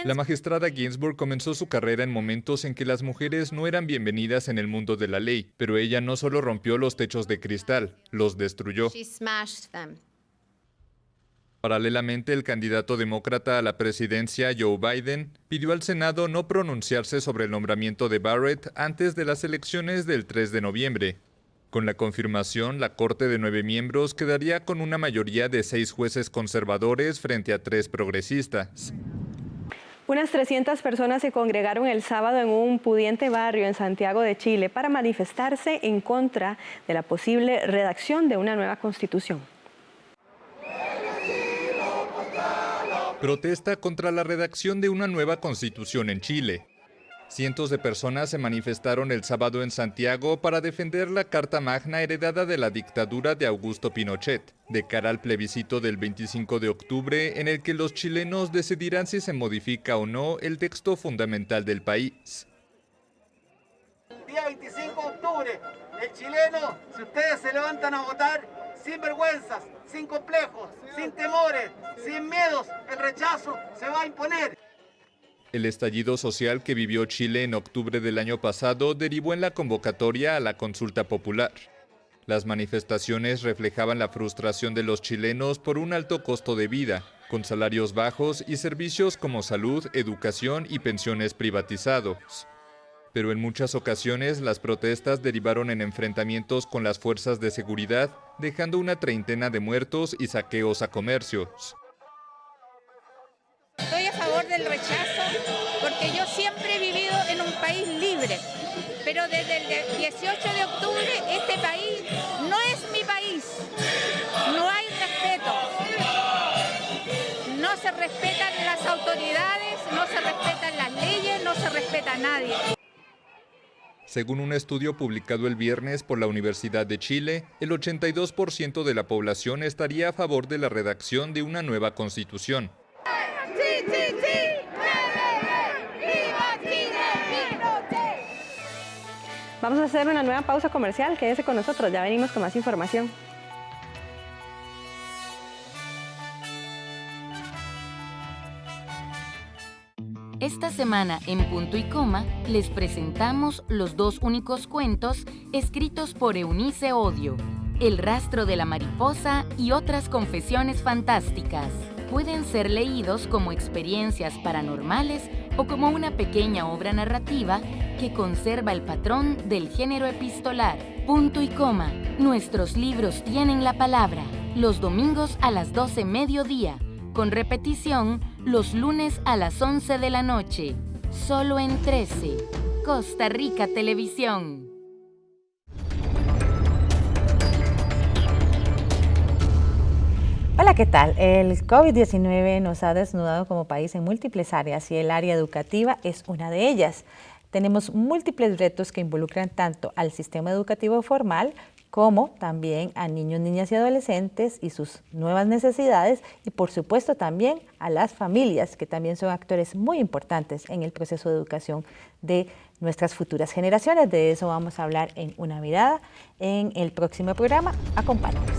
La magistrada Ginsburg comenzó su carrera en momentos en que las mujeres no eran bienvenidas en el mundo de la ley, pero ella no solo rompió los techos de cristal, los destruyó. Paralelamente, el candidato demócrata a la presidencia, Joe Biden, pidió al Senado no pronunciarse sobre el nombramiento de Barrett antes de las elecciones del 3 de noviembre. Con la confirmación, la Corte de 9 miembros quedaría con una mayoría de 6 jueces conservadores frente a 3 progresistas. Unas 300 personas se congregaron el sábado en un pudiente barrio en Santiago de Chile para manifestarse en contra de la posible redacción de una nueva constitución. Protesta contra la redacción de una nueva constitución en Chile. Cientos de personas se manifestaron el sábado en Santiago para defender la Carta Magna heredada de la dictadura de Augusto Pinochet, de cara al plebiscito del 25 de octubre en el que los chilenos decidirán si se modifica o no el texto fundamental del país. El día 25 de octubre, el chileno, si ustedes se levantan a votar, sin vergüenzas, sin complejos, sin temores, sin miedos, el rechazo se va a imponer. El estallido social que vivió Chile en octubre del año pasado derivó en la convocatoria a la consulta popular. Las manifestaciones reflejaban la frustración de los chilenos por un alto costo de vida, con salarios bajos y servicios como salud, educación y pensiones privatizados. Pero en muchas ocasiones las protestas derivaron en enfrentamientos con las fuerzas de seguridad, dejando una treintena de muertos y saqueos a comercios. Estoy a favor del rechazo porque yo siempre he vivido en un país libre, pero desde el 18 de octubre este país no es mi país, no hay respeto, no se respetan las autoridades, no se respetan las leyes, no se respeta a nadie. Según un estudio publicado el viernes por la Universidad de Chile, el 82% de la población estaría a favor de la redacción de una nueva constitución. ¡Sí, sí, sí! ¡Viva Chile! ¡Pinochet! Vamos a hacer una nueva pausa comercial, quédese con nosotros, ya venimos con más información. Esta semana en Punto y Coma les presentamos los 2 únicos cuentos escritos por Eunice Odio, El rastro de la mariposa y otras confesiones fantásticas. Pueden ser leídos como experiencias paranormales o como una pequeña obra narrativa que conserva el patrón del género epistolar. Punto y Coma. Nuestros libros tienen la palabra. Los domingos a las 12 mediodía. Con repetición los lunes a las 11 de la noche. Solo en 13. Costa Rica Televisión. Hola, ¿qué tal? El COVID-19 nos ha desnudado como país en múltiples áreas y el área educativa es una de ellas. Tenemos múltiples retos que involucran tanto al sistema educativo formal como también a niños, niñas y adolescentes y sus nuevas necesidades y por supuesto también a las familias que también son actores muy importantes en el proceso de educación de nuestras futuras generaciones. De eso vamos a hablar en Una Mirada en el próximo programa. Acompáñanos.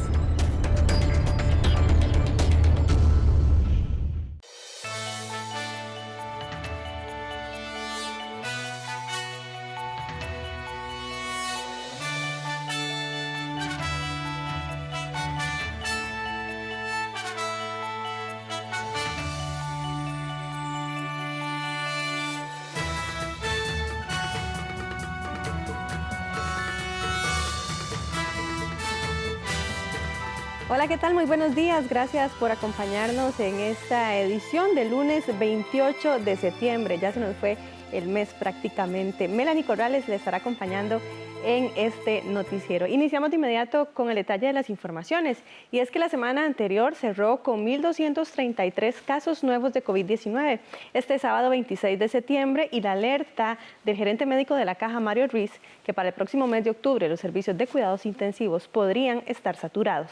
Hola, ¿qué tal? Muy buenos días. Gracias por acompañarnos en esta edición del lunes 28 de septiembre. Ya se nos fue el mes prácticamente. Melanie Corrales le estará acompañando en este noticiero. Iniciamos de inmediato con el detalle de las informaciones. Y es que la semana anterior cerró con 1.233 casos nuevos de COVID-19. Este sábado 26 de septiembre y la alerta del gerente médico de la Caja, Mario Ruiz, que para el próximo mes de octubre los servicios de cuidados intensivos podrían estar saturados.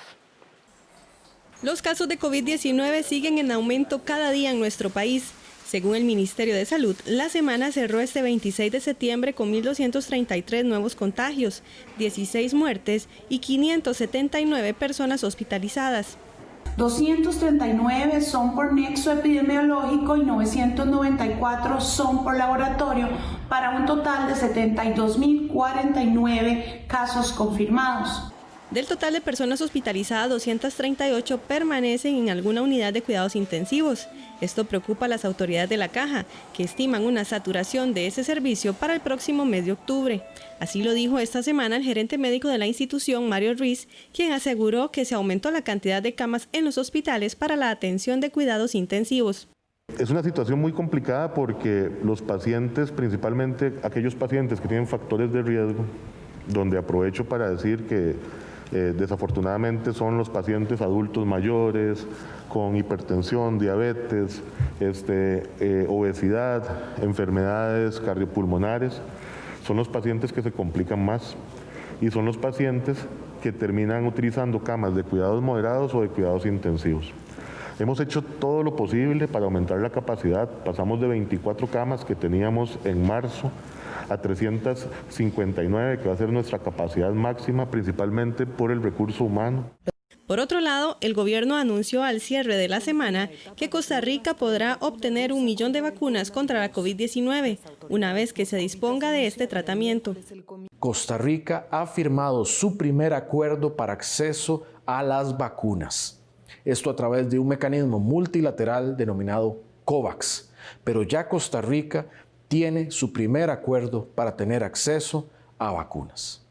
Los casos de COVID-19 siguen en aumento cada día en nuestro país. Según el Ministerio de Salud, la semana cerró este 26 de septiembre con 1.233 nuevos contagios, 16 muertes y 579 personas hospitalizadas. 239 son por nexo epidemiológico y 994 son por laboratorio, para un total de 72.049 casos confirmados. Del total de personas hospitalizadas, 238 permanecen en alguna unidad de cuidados intensivos. Esto preocupa a las autoridades de La Caja, que estiman una saturación de ese servicio para el próximo mes de octubre. Así lo dijo esta semana el gerente médico de la institución, Mario Ruiz, quien aseguró que se aumentó la cantidad de camas en los hospitales para la atención de cuidados intensivos. Es una situación muy complicada porque los pacientes, principalmente aquellos pacientes que tienen factores de riesgo, donde aprovecho para decir que desafortunadamente son los pacientes adultos mayores con hipertensión, diabetes, obesidad, enfermedades cardiopulmonares, son los pacientes que se complican más y son los pacientes que terminan utilizando camas de cuidados moderados o de cuidados intensivos. Hemos hecho todo lo posible para aumentar la capacidad, pasamos de 24 camas que teníamos en marzo a 359, que va a ser nuestra capacidad máxima, principalmente por el recurso humano. Por otro lado, el gobierno anunció al cierre de la semana que Costa Rica podrá obtener 1 millón de vacunas contra la COVID-19, una vez que se disponga de este tratamiento. Costa Rica ha firmado su primer acuerdo para acceso a las vacunas. Esto a través de un mecanismo multilateral denominado COVAX. Pero ya Costa Rica tiene su primer acuerdo para tener acceso a vacunas.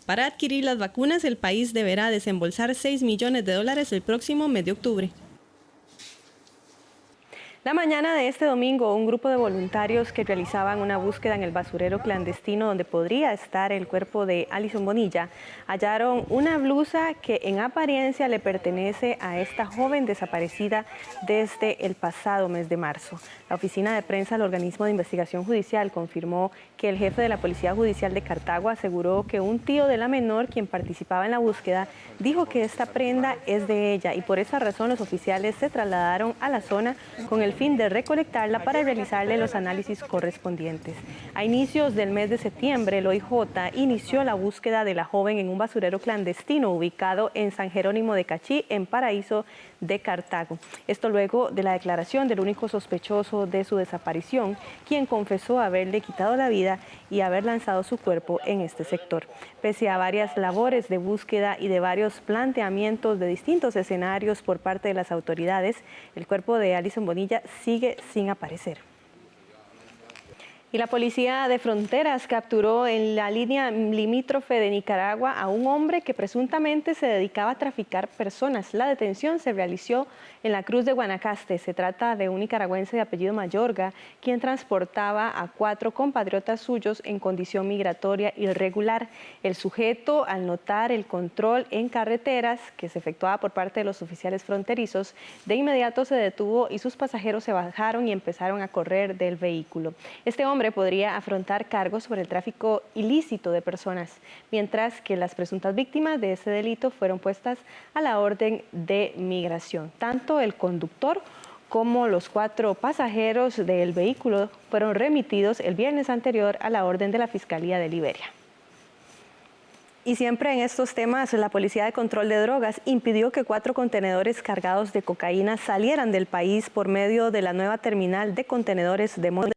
Para adquirir las vacunas, el país deberá desembolsar $6 millones el próximo mes de octubre. La mañana de este domingo, un grupo de voluntarios que realizaban una búsqueda en el basurero clandestino donde podría estar el cuerpo de Alison Bonilla, hallaron una blusa que en apariencia le pertenece a esta joven desaparecida desde el pasado mes de marzo. La oficina de prensa del organismo de investigación judicial confirmó que el jefe de la Policía Judicial de Cartago aseguró que un tío de la menor, quien participaba en la búsqueda, dijo que esta prenda es de ella y por esa razón los oficiales se trasladaron a la zona con el fin de recolectarla para realizarle los análisis correspondientes. A inicios del mes de septiembre, el OIJ inició la búsqueda de la joven en un basurero clandestino ubicado en San Jerónimo de Cachí, en Paraíso de Cartago. Esto luego de la declaración del único sospechoso de su desaparición, quien confesó haberle quitado la vida y haber lanzado su cuerpo en este sector. Pese a varias labores de búsqueda y de varios planteamientos de distintos escenarios por parte de las autoridades, el cuerpo de Alison Bonilla sigue sin aparecer. Y la Policía de Fronteras capturó en la línea limítrofe de Nicaragua a un hombre que presuntamente se dedicaba a traficar personas. La detención se realizó en la Cruz de Guanacaste. Se trata de un nicaragüense de apellido Mayorga, quien transportaba a 4 compatriotas suyos en condición migratoria irregular. El sujeto, al notar el control en carreteras que se efectuaba por parte de los oficiales fronterizos, de inmediato se detuvo y sus pasajeros se bajaron y empezaron a correr del vehículo. Este hombre podría afrontar cargos por el tráfico ilícito de personas, mientras que las presuntas víctimas de ese delito fueron puestas a la orden de migración. Tanto el conductor como los 4 pasajeros del vehículo fueron remitidos el viernes anterior a la orden de la Fiscalía de Liberia. Y siempre en estos temas, la Policía de Control de Drogas impidió que 4 contenedores cargados de cocaína salieran del país por medio de la nueva terminal de contenedores de Monterrey.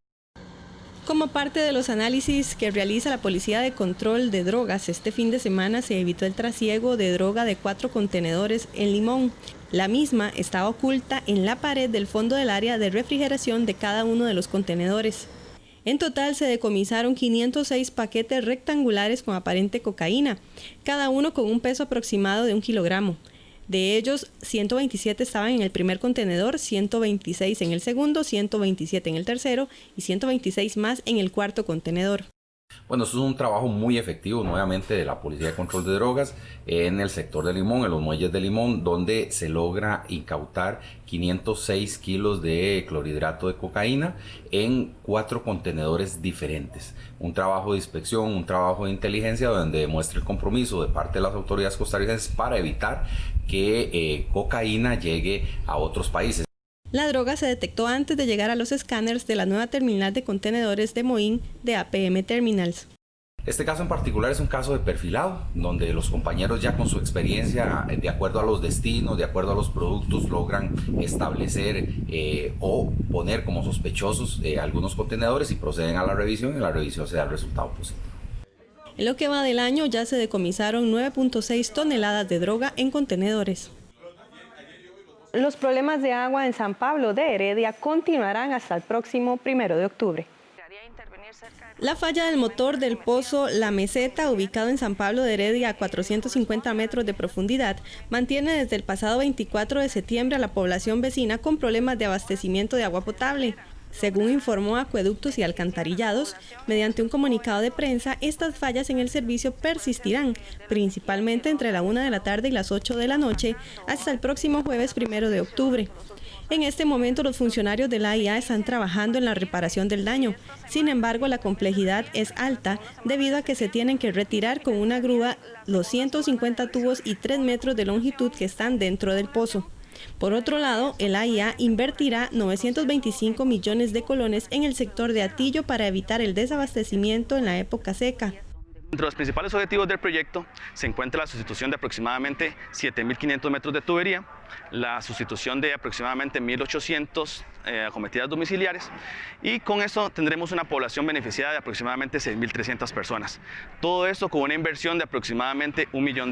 Como parte de los análisis que realiza la Policía de Control de Drogas, este fin de semana se evitó el trasiego de droga de 4 contenedores en Limón. La misma estaba oculta en la pared del fondo del área de refrigeración de cada uno de los contenedores. En total se decomisaron 506 paquetes rectangulares con aparente cocaína, cada uno con un peso aproximado de 1 kilogramo. De ellos, 127 estaban en el primer contenedor, 126 en el segundo, 127 en el tercero y 126 más en el cuarto contenedor. Bueno, esto es un trabajo muy efectivo nuevamente de la Policía de Control de Drogas en el sector de Limón, en los muelles de Limón, donde se logra incautar 506 kilos de clorhidrato de cocaína en 4 contenedores diferentes. Un trabajo de inspección, un trabajo de inteligencia donde demuestra el compromiso de parte de las autoridades costarricenses para evitar que cocaína llegue a otros países. La droga se detectó antes de llegar a los escáneres de la nueva terminal de contenedores de Moín de APM Terminals. Este caso en particular es un caso de perfilado, donde los compañeros ya con su experiencia, de acuerdo a los destinos, de acuerdo a los productos, logran establecer o poner como sospechosos algunos contenedores y proceden a la revisión y en la revisión se da el resultado positivo. En lo que va del año ya se decomisaron 9.6 toneladas de droga en contenedores. Los problemas de agua en San Pablo de Heredia continuarán hasta el próximo 1 de octubre. La falla del motor del pozo La Meseta, ubicado en San Pablo de Heredia a 450 metros de profundidad, mantiene desde el pasado 24 de septiembre a la población vecina con problemas de abastecimiento de agua potable. Según informó Acueductos y Alcantarillados, mediante un comunicado de prensa, estas fallas en el servicio persistirán, principalmente entre la 1 de la tarde y las 8 de la noche, hasta el próximo jueves 1 de octubre. En este momento los funcionarios de la AIA están trabajando en la reparación del daño. Sin embargo, la complejidad es alta debido a que se tienen que retirar con una grúa los 150 tubos y 3 metros de longitud que están dentro del pozo. Por otro lado, el AIA invertirá 925 millones de colones en el sector de Atillo para evitar el desabastecimiento en la época seca. Entre los principales objetivos del proyecto se encuentra la sustitución de aproximadamente 7.500 metros de tubería, la sustitución de aproximadamente 1.800 acometidas domiciliares y con eso tendremos una población beneficiada de aproximadamente 6.300 personas. Todo esto con una inversión de aproximadamente $1 millón.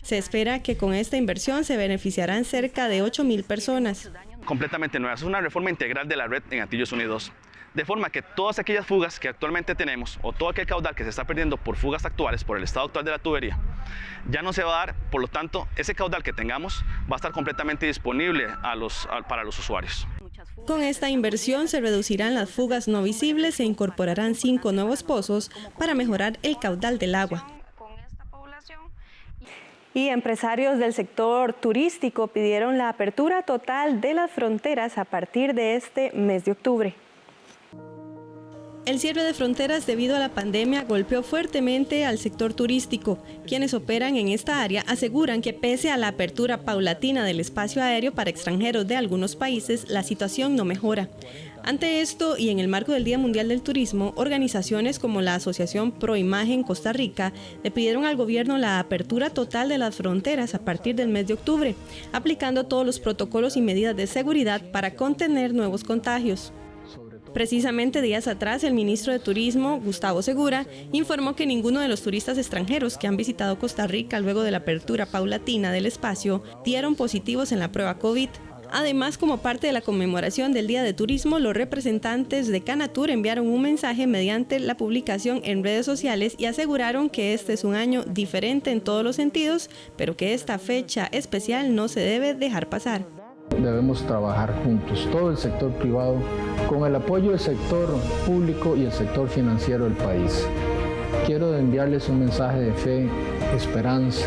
Se espera que con esta inversión se beneficiarán cerca de 8.000 personas. Completamente nueva, es una reforma integral de la red en Atillo Unidos. De forma que todas aquellas fugas que actualmente tenemos o todo aquel caudal que se está perdiendo por fugas actuales, por el estado actual de la tubería, ya no se va a dar, por lo tanto, ese caudal que tengamos va a estar completamente disponible para los usuarios. Con esta inversión se reducirán las fugas no visibles, se incorporarán 5 nuevos pozos para mejorar el caudal del agua. Y empresarios del sector turístico pidieron la apertura total de las fronteras a partir de este mes de octubre. El cierre de fronteras debido a la pandemia golpeó fuertemente al sector turístico. Quienes operan en esta área aseguran que pese a la apertura paulatina del espacio aéreo para extranjeros de algunos países, la situación no mejora. Ante esto y en el marco del Día Mundial del Turismo, organizaciones como la Asociación Pro Imagen Costa Rica le pidieron al gobierno la apertura total de las fronteras a partir del mes de octubre, aplicando todos los protocolos y medidas de seguridad para contener nuevos contagios. Precisamente días atrás, el ministro de Turismo, Gustavo Segura, informó que ninguno de los turistas extranjeros que han visitado Costa Rica luego de la apertura paulatina del espacio dieron positivos en la prueba COVID. Además, como parte de la conmemoración del Día de Turismo, los representantes de Canatur enviaron un mensaje mediante la publicación en redes sociales y aseguraron que este es un año diferente en todos los sentidos, pero que esta fecha especial no se debe dejar pasar. Debemos trabajar juntos, todo el sector privado, con el apoyo del sector público y el sector financiero del país. Quiero enviarles un mensaje de fe, esperanza,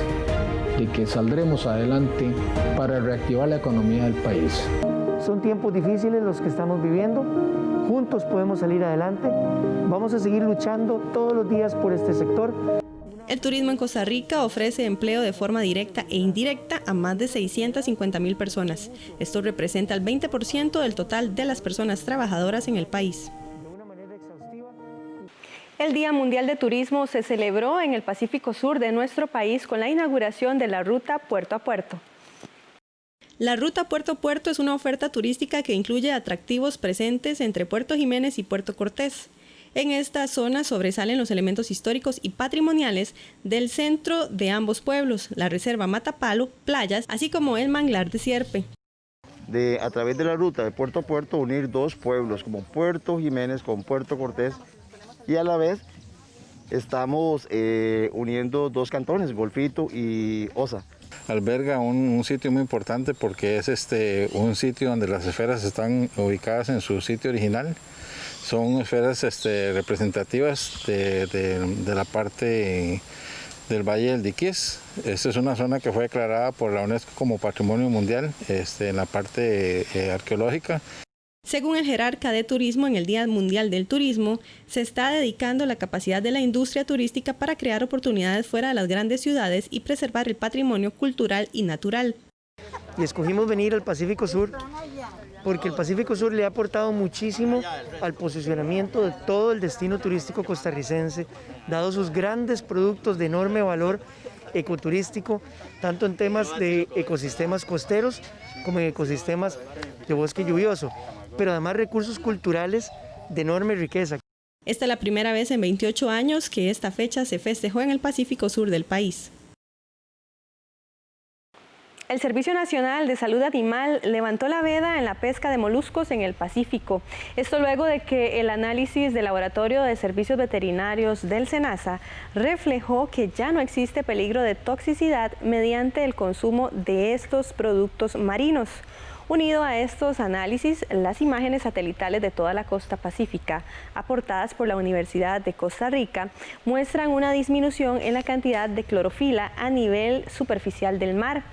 de que saldremos adelante para reactivar la economía del país. Son tiempos difíciles los que estamos viviendo, juntos podemos salir adelante, vamos a seguir luchando todos los días por este sector. El turismo en Costa Rica ofrece empleo de forma directa e indirecta a más de 650,000 personas. Esto representa el 20% del total de las personas trabajadoras en el país. El Día Mundial de Turismo se celebró en el Pacífico Sur de nuestro país con la inauguración de la ruta Puerto a Puerto. La ruta Puerto a Puerto es una oferta turística que incluye atractivos presentes entre Puerto Jiménez y Puerto Cortés. En esta zona sobresalen los elementos históricos y patrimoniales del centro de ambos pueblos, la reserva Matapalo, playas, así como el manglar de Sierpe. A través de la ruta de Puerto a Puerto unir dos pueblos como Puerto Jiménez con Puerto Cortés y a la vez estamos uniendo dos cantones, Golfito y Osa. Alberga un sitio muy importante porque es un sitio donde las esferas están ubicadas en su sitio original. Son esferas representativas de la parte del Valle del Diquís. Esta es una zona que fue declarada por la UNESCO como Patrimonio Mundial en la parte arqueológica. Según el jerarca de turismo, en el Día Mundial del Turismo, se está dedicando la capacidad de la industria turística para crear oportunidades fuera de las grandes ciudades y preservar el patrimonio cultural y natural. Y escogimos venir al Pacífico Sur porque el Pacífico Sur le ha aportado muchísimo al posicionamiento de todo el destino turístico costarricense, dado sus grandes productos de enorme valor ecoturístico, tanto en temas de ecosistemas costeros como en ecosistemas de bosque lluvioso, pero además recursos culturales de enorme riqueza. Esta es la primera vez en 28 años que esta fecha se festejó en el Pacífico Sur del país. El Servicio Nacional de Salud Animal levantó la veda en la pesca de moluscos en el Pacífico. Esto luego de que el análisis del Laboratorio de Servicios Veterinarios del SENASA reflejó que ya no existe peligro de toxicidad mediante el consumo de estos productos marinos. Unido a estos análisis, las imágenes satelitales de toda la costa pacífica, aportadas por la Universidad de Costa Rica, muestran una disminución en la cantidad de clorofila a nivel superficial del mar.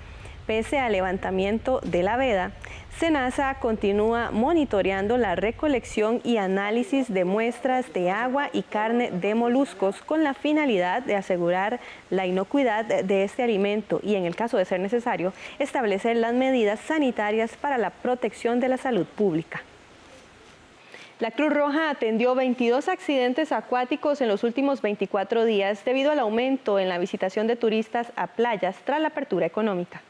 Pese al levantamiento de la veda, SENASA continúa monitoreando la recolección y análisis de muestras de agua y carne de moluscos con la finalidad de asegurar la inocuidad de este alimento y, en el caso de ser necesario, establecer las medidas sanitarias para la protección de la salud pública. La Cruz Roja atendió 22 accidentes acuáticos en los últimos 24 días debido al aumento en la visitación de turistas a playas tras la apertura económica.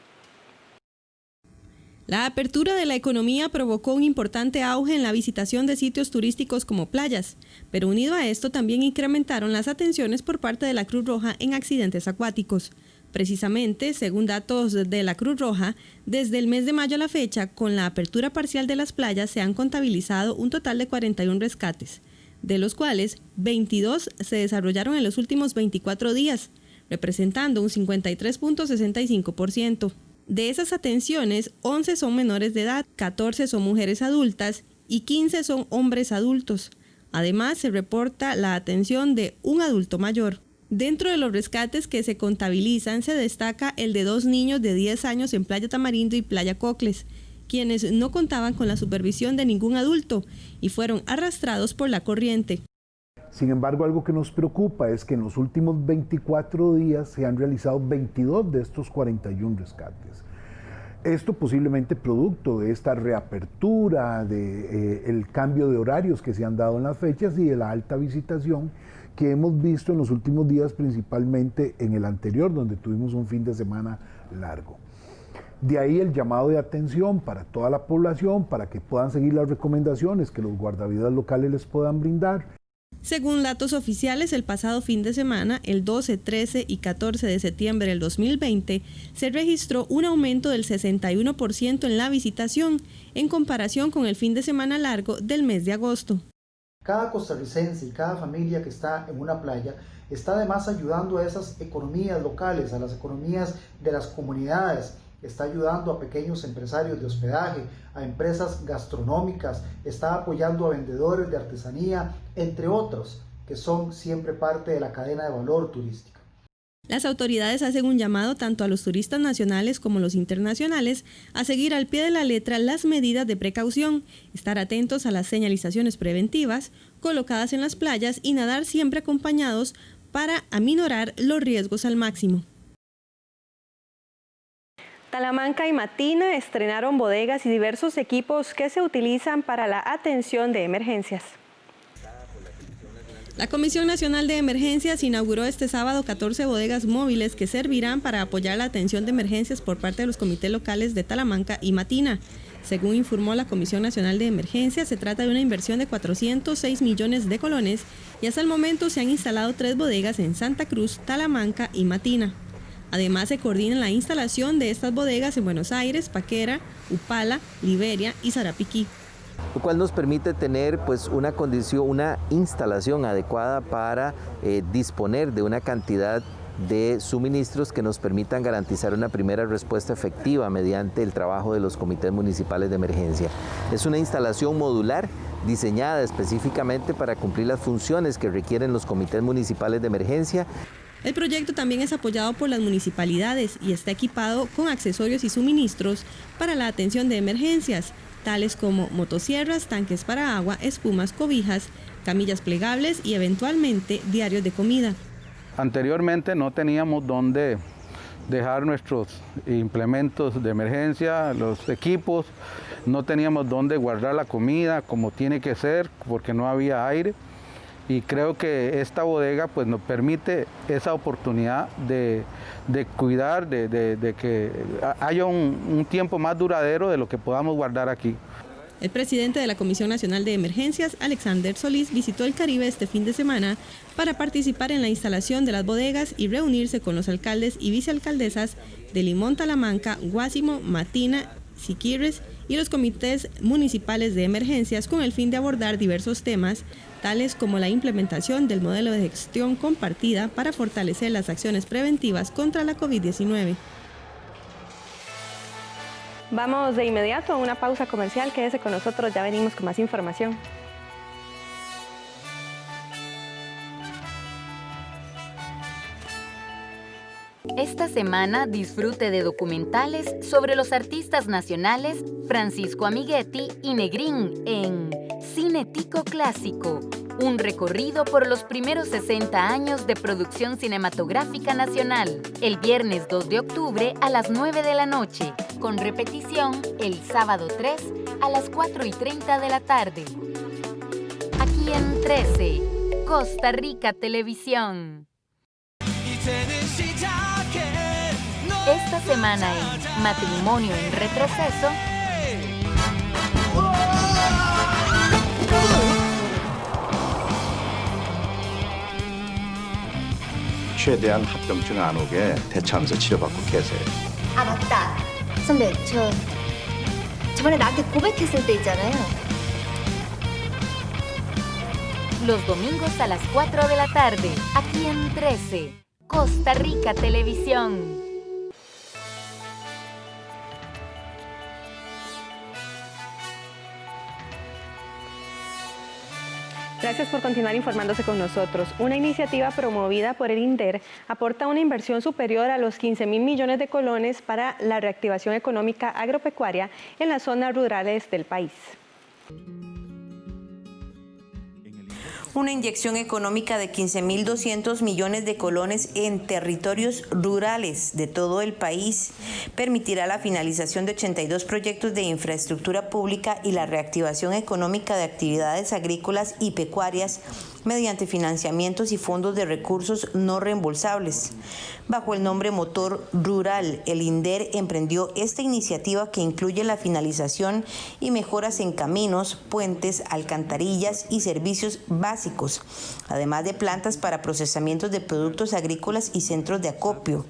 La apertura de la economía provocó un importante auge en la visitación de sitios turísticos como playas, pero unido a esto también incrementaron las atenciones por parte de la Cruz Roja en accidentes acuáticos. Precisamente, según datos de la Cruz Roja, desde el mes de mayo a la fecha, con la apertura parcial de las playas se han contabilizado un total de 41 rescates, de los cuales 22 se desarrollaron en los últimos 24 días, representando un 53.65%. De esas atenciones, 11 son menores de edad, 14 son mujeres adultas y 15 son hombres adultos. Además, se reporta la atención de un adulto mayor. Dentro de los rescates que se contabilizan, se destaca el de 2 niños de 10 años en Playa Tamarindo y Playa Cocles, quienes no contaban con la supervisión de ningún adulto y fueron arrastrados por la corriente. Sin embargo, algo que nos preocupa es que en los últimos 24 días se han realizado 22 de estos 41 rescates. Esto posiblemente producto de esta reapertura, del cambio de horarios que se han dado en las fechas y de la alta visitación que hemos visto en los últimos días, principalmente en el anterior, donde tuvimos un fin de semana largo. De ahí el llamado de atención para toda la población, para que puedan seguir las recomendaciones que los guardavidas locales les puedan brindar. Según datos oficiales, el pasado fin de semana, el 12, 13 y 14 de septiembre del 2020, se registró un aumento del 61% en la visitación en comparación con el fin de semana largo del mes de agosto. Cada costarricense y cada familia que está en una playa está además ayudando a esas economías locales, a las economías de las comunidades. Está ayudando a pequeños empresarios de hospedaje, a empresas gastronómicas, está apoyando a vendedores de artesanía, entre otros, que son siempre parte de la cadena de valor turística. Las autoridades hacen un llamado tanto a los turistas nacionales como los internacionales a seguir al pie de la letra las medidas de precaución, estar atentos a las señalizaciones preventivas colocadas en las playas y nadar siempre acompañados para aminorar los riesgos al máximo. Talamanca y Matina estrenaron bodegas y diversos equipos que se utilizan para la atención de emergencias. La Comisión Nacional de Emergencias inauguró este sábado 14 bodegas móviles que servirán para apoyar la atención de emergencias por parte de los comités locales de Talamanca y Matina. Según informó la Comisión Nacional de Emergencias, se trata de una inversión de 406 millones de colones y hasta el momento se han instalado 3 bodegas en Santa Cruz, Talamanca y Matina. Además, se coordina la instalación de estas bodegas en Buenos Aires, Paquera, Upala, Liberia y Sarapiquí. Lo cual nos permite tener pues una instalación adecuada para disponer de una cantidad de suministros que nos permitan garantizar una primera respuesta efectiva mediante el trabajo de los comités municipales de emergencia. Es una instalación modular diseñada específicamente para cumplir las funciones que requieren los comités municipales de emergencia. El proyecto también es apoyado por las municipalidades y está equipado con accesorios y suministros para la atención de emergencias, tales como motosierras, tanques para agua, espumas, cobijas, camillas plegables y eventualmente diarios de comida. Anteriormente no teníamos dónde dejar nuestros implementos de emergencia, los equipos, no teníamos dónde guardar la comida como tiene que ser porque no había aire. Y creo que esta bodega pues, nos permite esa oportunidad de cuidar, de que haya un tiempo más duradero de lo que podamos guardar aquí. El presidente de la Comisión Nacional de Emergencias, Alexander Solís, visitó el Caribe este fin de semana para participar en la instalación de las bodegas y reunirse con los alcaldes y vicealcaldesas de Limón, Talamanca, Guásimo, Matina, Siquirres y los comités municipales de emergencias con el fin de abordar diversos temas, tales como la implementación del modelo de gestión compartida para fortalecer las acciones preventivas contra la COVID-19. Vamos de inmediato a una pausa comercial. Quédese con nosotros, ya venimos con más información. Esta semana disfrute de documentales sobre los artistas nacionales Francisco Amiguetti y Negrín en Cine Tico Clásico, un recorrido por los primeros 60 años de producción cinematográfica nacional, el viernes 2 de octubre a las 9 de la noche, con repetición el sábado 3 a las 4:30 de la tarde. Aquí en 13, Costa Rica Televisión. Esta semana en Matrimonio en Retroceso, 최대한 합병증 안 오게 대차하면서 치료받고 계세요. 아 맞다. 선배, 저번에 나한테 고백했을 때 있잖아요. los domingos a las 4 de la tarde, aquí en 13, Costa Rica Televisión. Gracias por continuar informándose con nosotros. Una iniciativa promovida por el INDER aporta una inversión superior a los 15.000 millones de colones para la reactivación económica agropecuaria en las zonas rurales del país. Una inyección económica de 15.200 millones de colones en territorios rurales de todo el país permitirá la finalización de 82 proyectos de infraestructura pública y la reactivación económica de actividades agrícolas y pecuarias mediante financiamientos y fondos de recursos no reembolsables. Bajo el nombre Motor Rural, el INDER emprendió esta iniciativa que incluye la finalización y mejoras en caminos, puentes, alcantarillas y servicios básicos, además de plantas para procesamientos de productos agrícolas y centros de acopio.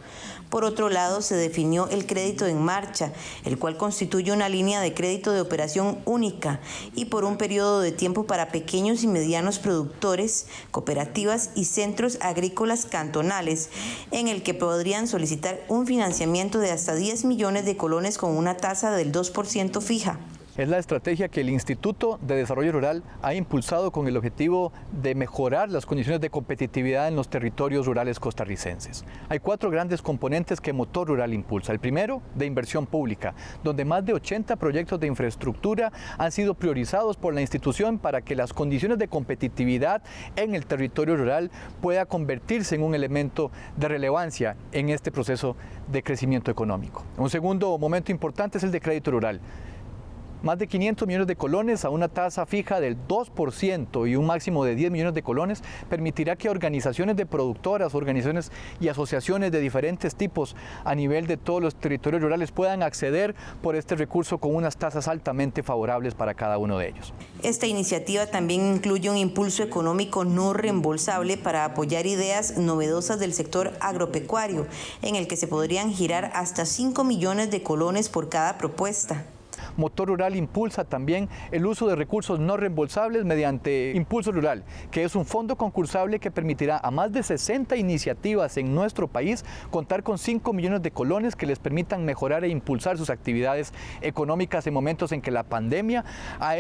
Por otro lado, se definió el crédito en marcha, el cual constituye una línea de crédito de operación única y por un periodo de tiempo para pequeños y medianos productores, cooperativas y centros agrícolas cantonales, en el que podrían solicitar un financiamiento de hasta 10 millones de colones con una tasa del 2% fija. Es la estrategia que el Instituto de Desarrollo Rural ha impulsado con el objetivo de mejorar las condiciones de competitividad en los territorios rurales costarricenses. Hay 4 grandes componentes que Motor Rural impulsa. El primero, de inversión pública, donde más de 80 proyectos de infraestructura han sido priorizados por la institución para que las condiciones de competitividad en el territorio rural pueda convertirse en un elemento de relevancia en este proceso de crecimiento económico. Un segundo momento importante es el de crédito rural. Más de 500 millones de colones a una tasa fija del 2% y un máximo de 10 millones de colones permitirá que organizaciones de productoras, organizaciones y asociaciones de diferentes tipos a nivel de todos los territorios rurales puedan acceder por este recurso con unas tasas altamente favorables para cada uno de ellos. Esta iniciativa también incluye un impulso económico no reembolsable para apoyar ideas novedosas del sector agropecuario, en el que se podrían girar hasta 5 millones de colones por cada propuesta. Motor Rural impulsa también el uso de recursos no reembolsables mediante Impulso Rural, que es un fondo concursable que permitirá a más de 60 iniciativas en nuestro país contar con 5 millones de colones que les permitan mejorar e impulsar sus actividades económicas en momentos en que la pandemia ha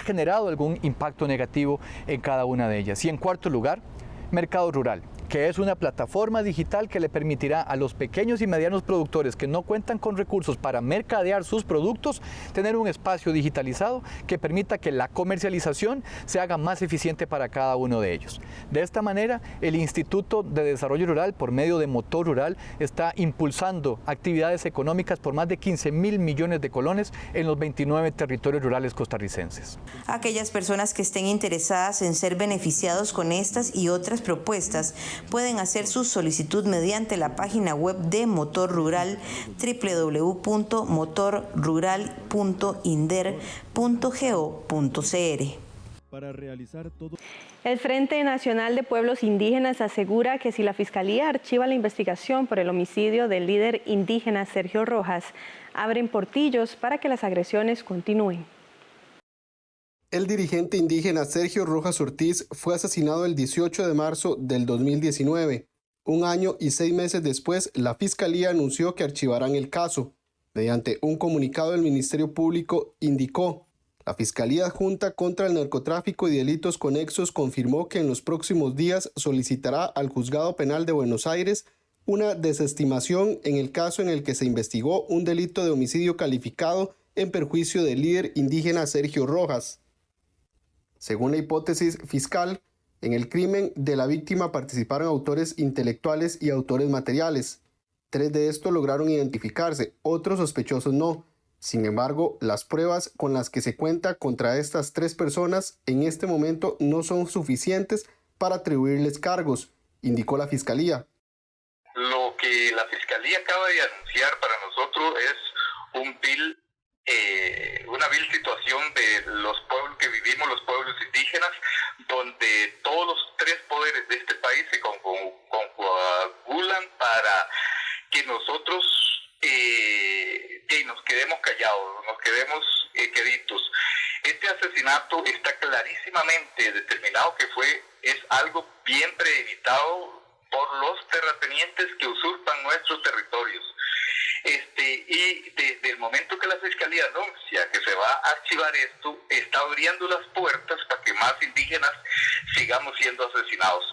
generado algún impacto negativo en cada una de ellas. Y en cuarto lugar, Mercado Rural, que es una plataforma digital que le permitirá a los pequeños y medianos productores que no cuentan con recursos para mercadear sus productos, tener un espacio digitalizado que permita que la comercialización se haga más eficiente para cada uno de ellos. De esta manera, el Instituto de Desarrollo Rural, por medio de Motor Rural, está impulsando actividades económicas por más de 15.000 millones de colones en los 29 territorios rurales costarricenses. Aquellas personas que estén interesadas en ser beneficiados con estas y otras propuestas pueden hacer su solicitud mediante la página web de Motor Rural, www.motorrural.inder.go.cr. Para realizar todo. El Frente Nacional de Pueblos Indígenas asegura que si la Fiscalía archiva la investigación por el homicidio del líder indígena Sergio Rojas, abren portillos para que las agresiones continúen. El dirigente indígena Sergio Rojas Ortiz fue asesinado el 18 de marzo del 2019. Un año y 6 meses después, la Fiscalía anunció que archivarán el caso. Mediante un comunicado del Ministerio Público indicó: la Fiscalía Adjunta contra el Narcotráfico y Delitos Conexos confirmó que en los próximos días solicitará al Juzgado Penal de Buenos Aires una desestimación en el caso en el que se investigó un delito de homicidio calificado en perjuicio del líder indígena Sergio Rojas. Según la hipótesis fiscal, en el crimen de la víctima participaron autores intelectuales y autores materiales. 3 de estos lograron identificarse, otros sospechosos no. Sin embargo, las pruebas con las que se cuenta contra estas 3 personas en este momento no son suficientes para atribuirles cargos, indicó la Fiscalía. Lo que la Fiscalía acaba de anunciar para nosotros es una vil situación de los pueblos que vivimos, los pueblos indígenas, donde todos los 3 poderes de este país se conjugan para que nosotros nos quedemos callados, nos quedemos queditos. Este asesinato está clarísimamente determinado que es algo bien premeditado por los terratenientes que usurpan nuestros territorios. Y desde el momento que la Fiscalía anuncia que se va a archivar esto, está abriendo las puertas para que más indígenas sigamos siendo asesinados.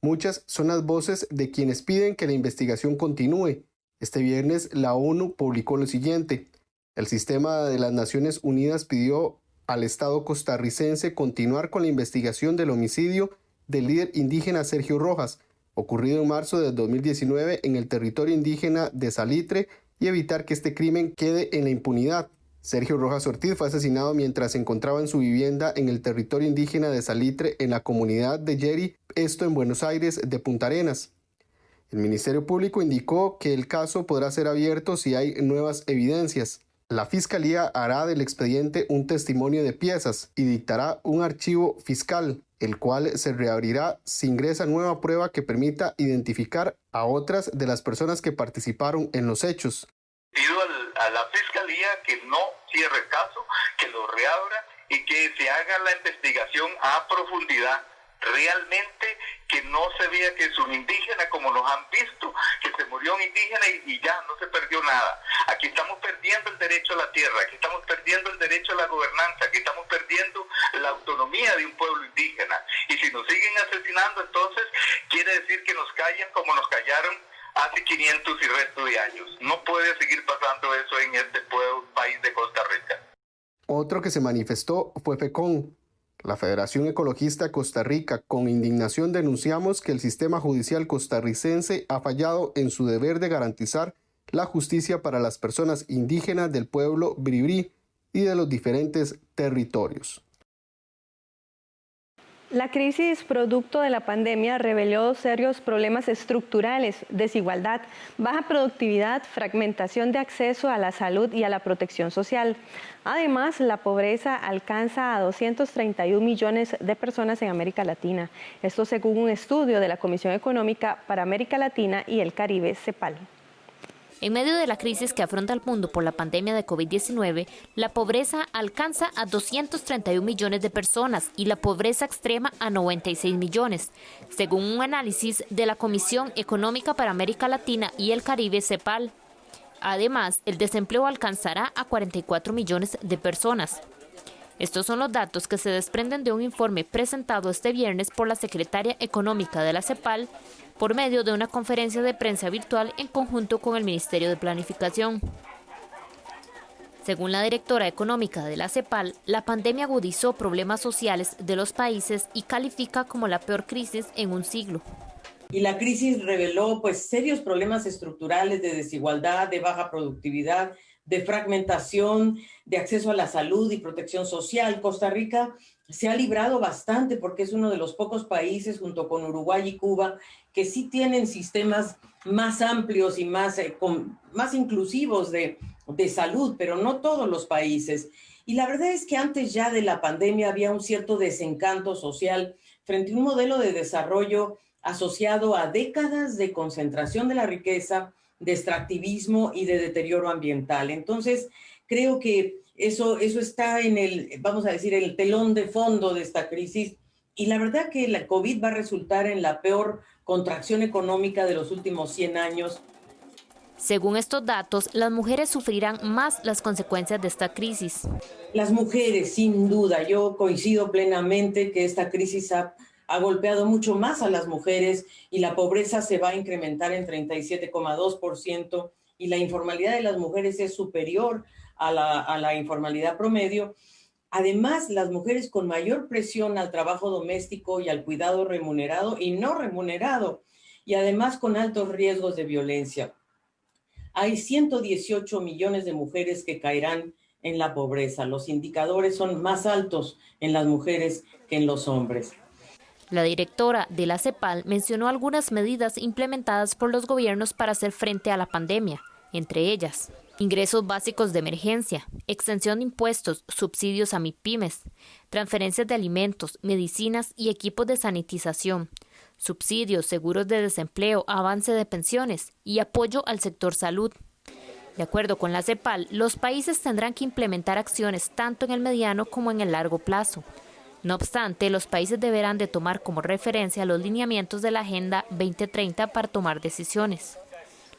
Muchas son las voces de quienes piden que la investigación continúe. Este viernes la ONU publicó lo siguiente: el sistema de las Naciones Unidas pidió al Estado costarricense continuar con la investigación del homicidio del líder indígena Sergio Rojas, ocurrido en marzo de 2019 en el territorio indígena de Salitre, y evitar que este crimen quede en la impunidad. Sergio Rojas Ortiz fue asesinado mientras se encontraba en su vivienda en el territorio indígena de Salitre, en la comunidad de Yeri, esto en Buenos Aires de Punta Arenas. El Ministerio Público indicó que el caso podrá ser abierto si hay nuevas evidencias. La Fiscalía hará del expediente un testimonio de piezas y dictará un archivo fiscal, el cual se reabrirá si ingresa nueva prueba que permita identificar a otras de las personas que participaron en los hechos. Pido a la Fiscalía que no cierre el caso, que lo reabra y que se haga la investigación a profundidad. Realmente que no se vea que es un indígena como nos han visto, que se murió un indígena y ya no se perdió nada. Aquí estamos perdiendo el derecho a la tierra, aquí estamos perdiendo el derecho a la gobernanza, aquí estamos perdiendo la autonomía de un pueblo indígena. Y si nos siguen asesinando, entonces quiere decir que nos callan como nos callaron hace 500 y resto de años. No puede seguir pasando eso en este país de Costa Rica. Otro que se manifestó fue FECON. La Federación Ecologista de Costa Rica, con indignación denunciamos que el sistema judicial costarricense ha fallado en su deber de garantizar la justicia para las personas indígenas del pueblo Bribri y de los diferentes territorios. La crisis producto de la pandemia reveló serios problemas estructurales, desigualdad, baja productividad, fragmentación de acceso a la salud y a la protección social. Además, la pobreza alcanza a 231 millones de personas en América Latina. Esto según un estudio de la Comisión Económica para América Latina y el Caribe, CEPAL. En medio de la crisis que afronta el mundo por la pandemia de COVID-19, la pobreza alcanza a 231 millones de personas y la pobreza extrema a 96 millones, según un análisis de la Comisión Económica para América Latina y el Caribe, CEPAL. Además, el desempleo alcanzará a 44 millones de personas. Estos son los datos que se desprenden de un informe presentado este viernes por la secretaria económica de la CEPAL, por medio de una conferencia de prensa virtual en conjunto con el Ministerio de Planificación. Según la directora económica de la CEPAL, la pandemia agudizó problemas sociales de los países y califica como la peor crisis en un siglo. Y la crisis reveló serios problemas estructurales de desigualdad, de baja productividad, de fragmentación, de acceso a la salud y protección social. Costa Rica se ha librado bastante porque es uno de los pocos países, junto con Uruguay y Cuba, que sí tienen sistemas más amplios y más inclusivos de salud, pero no todos los países. Y la verdad es que antes ya de la pandemia había un cierto desencanto social frente a un modelo de desarrollo asociado a décadas de concentración de la riqueza, de extractivismo y de deterioro ambiental. Entonces, creo que eso está en el telón de fondo de esta crisis, y la verdad que la COVID va a resultar en la peor contracción económica de los últimos 100 años. Según estos datos, las mujeres sufrirán más las consecuencias de esta crisis. Las mujeres, sin duda, yo coincido plenamente que esta crisis ha golpeado mucho más a las mujeres, y la pobreza se va a incrementar en 37,2%, y la informalidad de las mujeres es superior a la informalidad promedio. Además, las mujeres con mayor presión al trabajo doméstico y al cuidado remunerado y no remunerado, y además con altos riesgos de violencia. Hay 118 millones de mujeres que caerán en la pobreza. Los indicadores son más altos en las mujeres que en los hombres. La directora de la CEPAL mencionó algunas medidas implementadas por los gobiernos para hacer frente a la pandemia, entre ellas ingresos básicos de emergencia, exención de impuestos, subsidios a MIPYMES, transferencias de alimentos, medicinas y equipos de sanitización, subsidios, seguros de desempleo, avance de pensiones y apoyo al sector salud. De acuerdo con la CEPAL, los países tendrán que implementar acciones tanto en el mediano como en el largo plazo. No obstante, los países deberán de tomar como referencia los lineamientos de la Agenda 2030 para tomar decisiones.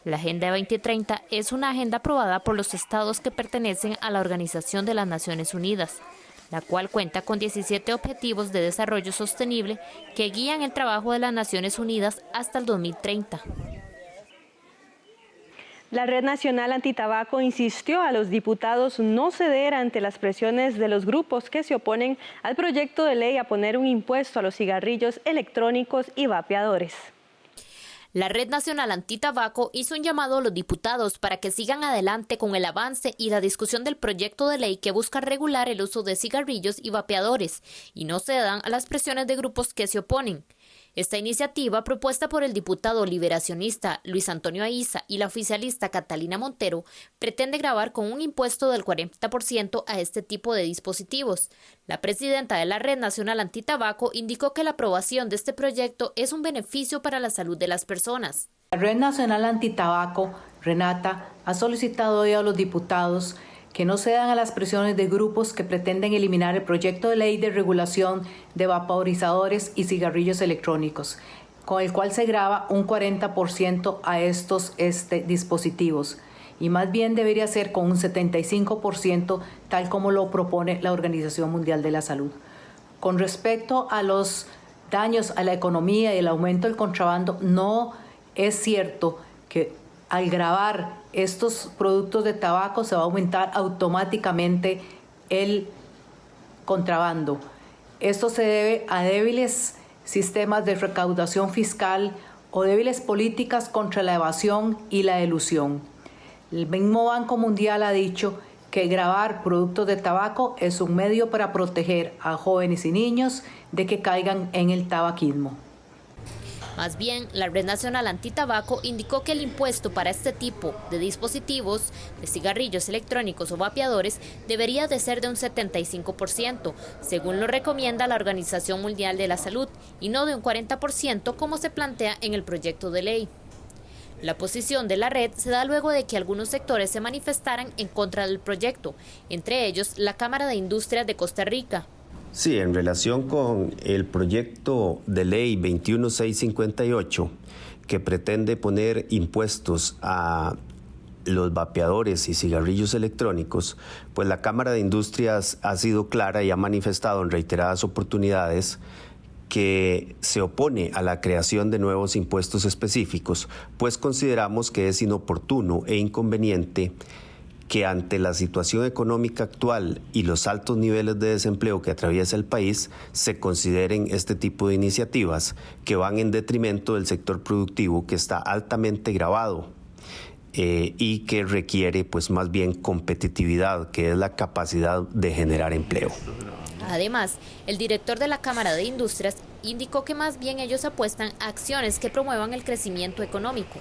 La Agenda 2030 es una agenda aprobada por los estados que pertenecen a la Organización de las Naciones Unidas, la cual cuenta con 17 objetivos de desarrollo sostenible que guían el trabajo de las Naciones Unidas hasta el 2030. La Red Nacional Antitabaco insistió a los diputados no ceder ante las presiones de los grupos que se oponen al proyecto de ley a poner un impuesto a los cigarrillos electrónicos y vapeadores. La Red Nacional Antitabaco hizo un llamado a los diputados para que sigan adelante con el avance y la discusión del proyecto de ley que busca regular el uso de cigarrillos y vapeadores y no cedan a las presiones de grupos que se oponen. Esta iniciativa, propuesta por el diputado liberacionista Luis Antonio Aiza y la oficialista Catalina Montero, pretende gravar con un impuesto del 40% a este tipo de dispositivos. La presidenta de la Red Nacional Antitabaco indicó que la aprobación de este proyecto es un beneficio para la salud de las personas. La Red Nacional Antitabaco, Renata, ha solicitado hoy a los diputados que no cedan a las presiones de grupos que pretenden eliminar el proyecto de ley de regulación de vaporizadores y cigarrillos electrónicos, con el cual se grava un 40% a estos dispositivos, y más bien debería ser con un 75%, tal como lo propone la Organización Mundial de la Salud. Con respecto a los daños a la economía y el aumento del contrabando, no es cierto que al gravar estos productos de tabaco se va a aumentar automáticamente el contrabando. Esto se debe a débiles sistemas de recaudación fiscal o débiles políticas contra la evasión y la elusión. El mismo Banco Mundial ha dicho que gravar productos de tabaco es un medio para proteger a jóvenes y niños de que caigan en el tabaquismo. Más bien, la Red Nacional Antitabaco indicó que el impuesto para este tipo de dispositivos, de cigarrillos electrónicos o vapeadores, debería de ser de un 75%, según lo recomienda la Organización Mundial de la Salud, y no de un 40% como se plantea en el proyecto de ley. La posición de la red se da luego de que algunos sectores se manifestaran en contra del proyecto, entre ellos la Cámara de Industrias de Costa Rica. Sí, en relación con el proyecto de ley 21658, que pretende poner impuestos a los vapeadores y cigarrillos electrónicos, pues la Cámara de Industrias ha sido clara y ha manifestado en reiteradas oportunidades que se opone a la creación de nuevos impuestos específicos, pues consideramos que es inoportuno e inconveniente que ante la situación económica actual y los altos niveles de desempleo que atraviesa el país, se consideren este tipo de iniciativas que van en detrimento del sector productivo que está altamente gravado y que requiere pues más bien competitividad, que es la capacidad de generar empleo. Además, el director de la Cámara de Industrias indicó que más bien ellos apuestan a acciones que promuevan el crecimiento económico.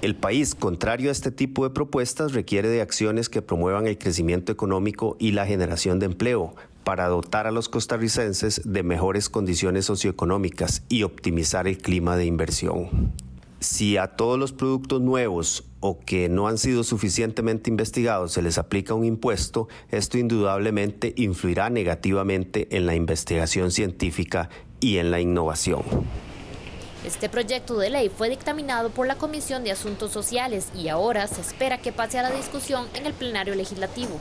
El país, contrario a este tipo de propuestas, requiere de acciones que promuevan el crecimiento económico y la generación de empleo para dotar a los costarricenses de mejores condiciones socioeconómicas y optimizar el clima de inversión. Si a todos los productos nuevos o que no han sido suficientemente investigados se les aplica un impuesto, esto indudablemente influirá negativamente en la investigación científica y en la innovación. Este proyecto de ley fue dictaminado por la Comisión de Asuntos Sociales y ahora se espera que pase a la discusión en el plenario legislativo.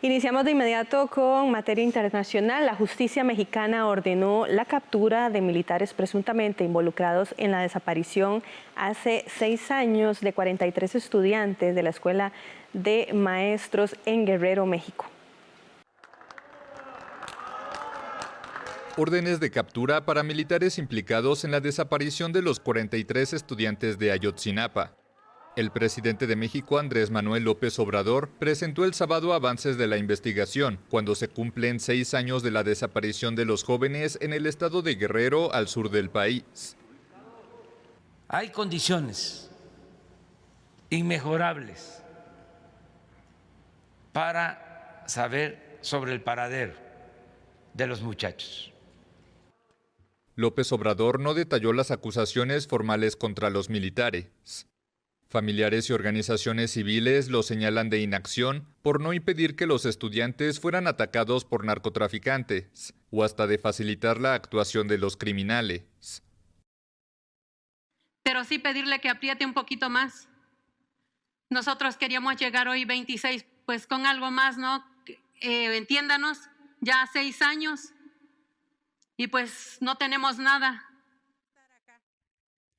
Iniciamos de inmediato con materia internacional. La justicia mexicana ordenó la captura de militares presuntamente involucrados en la desaparición hace 6 años de 43 estudiantes de la Escuela de Maestros en Guerrero, México. Órdenes de captura para militares implicados en la desaparición de los 43 estudiantes de Ayotzinapa. El presidente de México, Andrés Manuel López Obrador, presentó el sábado avances de la investigación, cuando se cumplen 6 años de la desaparición de los jóvenes en el estado de Guerrero, al sur del país. Hay condiciones inmejorables para saber sobre el paradero de los muchachos. López Obrador no detalló las acusaciones formales contra los militares. Familiares y organizaciones civiles lo señalan de inacción por no impedir que los estudiantes fueran atacados por narcotraficantes o hasta de facilitar la actuación de los criminales. Pero sí pedirle que apriete un poquito más. Nosotros queríamos llegar hoy 26, pues con algo más, ¿no? Entiéndanos, ya 6 años y pues no tenemos nada.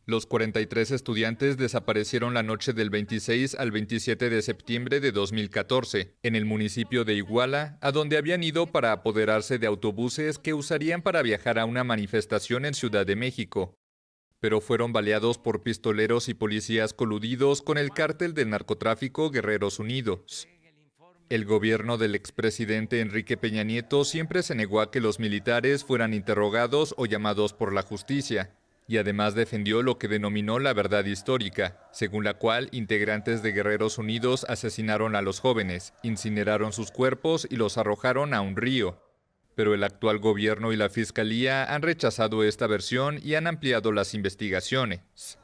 Los 43 estudiantes desaparecieron la noche del 26 al 27 de septiembre de 2014 en el municipio de Iguala, a donde habían ido para apoderarse de autobuses que usarían para viajar a una manifestación en Ciudad de México. Pero fueron baleados por pistoleros y policías coludidos con el cártel del narcotráfico Guerreros Unidos. El gobierno del expresidente Enrique Peña Nieto siempre se negó a que los militares fueran interrogados o llamados por la justicia. Y además defendió lo que denominó la verdad histórica, según la cual integrantes de Guerreros Unidos asesinaron a los jóvenes, incineraron sus cuerpos y los arrojaron a un río. Pero el actual gobierno y la Fiscalía han rechazado esta versión y han ampliado las investigaciones.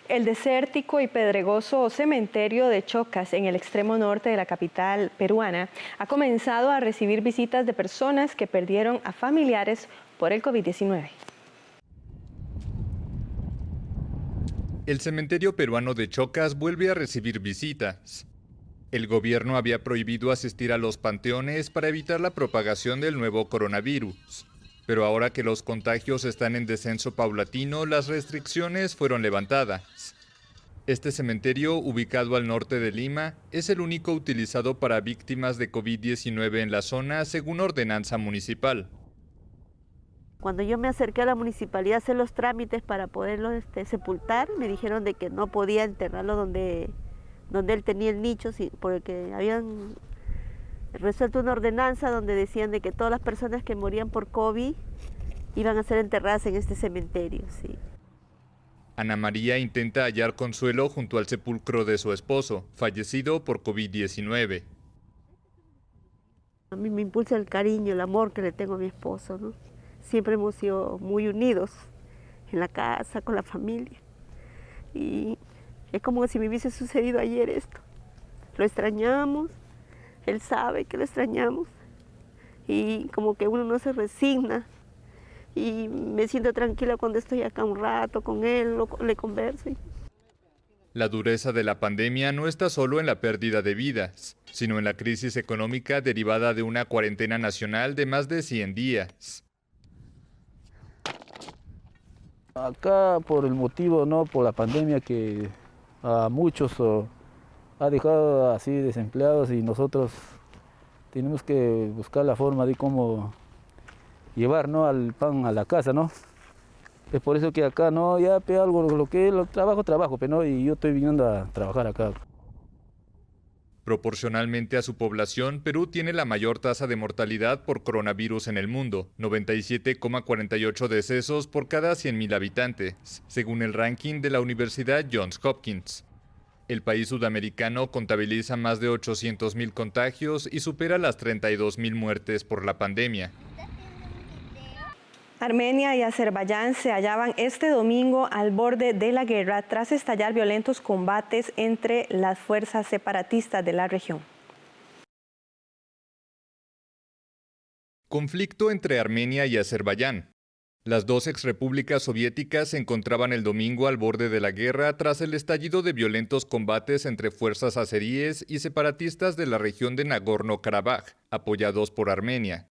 El desértico y pedregoso cementerio de Chocas, en el extremo norte de la capital peruana, ha comenzado a recibir visitas de personas que perdieron a familiares por el COVID-19. El cementerio peruano de Chocas vuelve a recibir visitas. El gobierno había prohibido asistir a los panteones para evitar la propagación del nuevo coronavirus. Pero ahora que los contagios están en descenso paulatino, las restricciones fueron levantadas. Este cementerio, ubicado al norte de Lima, es el único utilizado para víctimas de COVID-19 en la zona, según ordenanza municipal. Cuando yo me acerqué a la municipalidad a hacer los trámites para poderlo sepultar, me dijeron de que no podía enterrarlo donde él tenía el nicho, porque habían resuelto una ordenanza donde decían de que todas las personas que morían por COVID iban a ser enterradas en este cementerio. Sí. Ana María intenta hallar consuelo junto al sepulcro de su esposo, fallecido por COVID-19. A mí me impulsa el cariño, el amor que le tengo a mi esposo, ¿no? Siempre hemos sido muy unidos en la casa, con la familia. Y es como si me hubiese sucedido ayer esto. Lo extrañamos, él sabe que lo extrañamos. Y como que uno no se resigna. Y me siento tranquila cuando estoy acá un rato con él, le converso. La dureza de la pandemia no está solo en la pérdida de vidas, sino en la crisis económica derivada de una cuarentena nacional de más de 100 días. Acá por el motivo, ¿no? Por la pandemia que a muchos ha dejado así desempleados y nosotros tenemos que buscar la forma de cómo llevar, ¿no? al pan a la casa, ¿no? Es por eso que acá no, ya algo, lo que es trabajo, pero no, y yo estoy viniendo a trabajar acá. Proporcionalmente a su población, Perú tiene la mayor tasa de mortalidad por coronavirus en el mundo, 97,48 decesos por cada 100.000 habitantes, según el ranking de la Universidad Johns Hopkins. El país sudamericano contabiliza más de 800.000 contagios y supera las 32.000 muertes por la pandemia. Armenia y Azerbaiyán se hallaban este domingo al borde de la guerra tras estallar violentos combates entre las fuerzas separatistas de la región. Conflicto entre Armenia y Azerbaiyán. Las dos exrepúblicas soviéticas se encontraban el domingo al borde de la guerra tras el estallido de violentos combates entre fuerzas azeríes y separatistas de la región de Nagorno-Karabaj, apoyados por Armenia.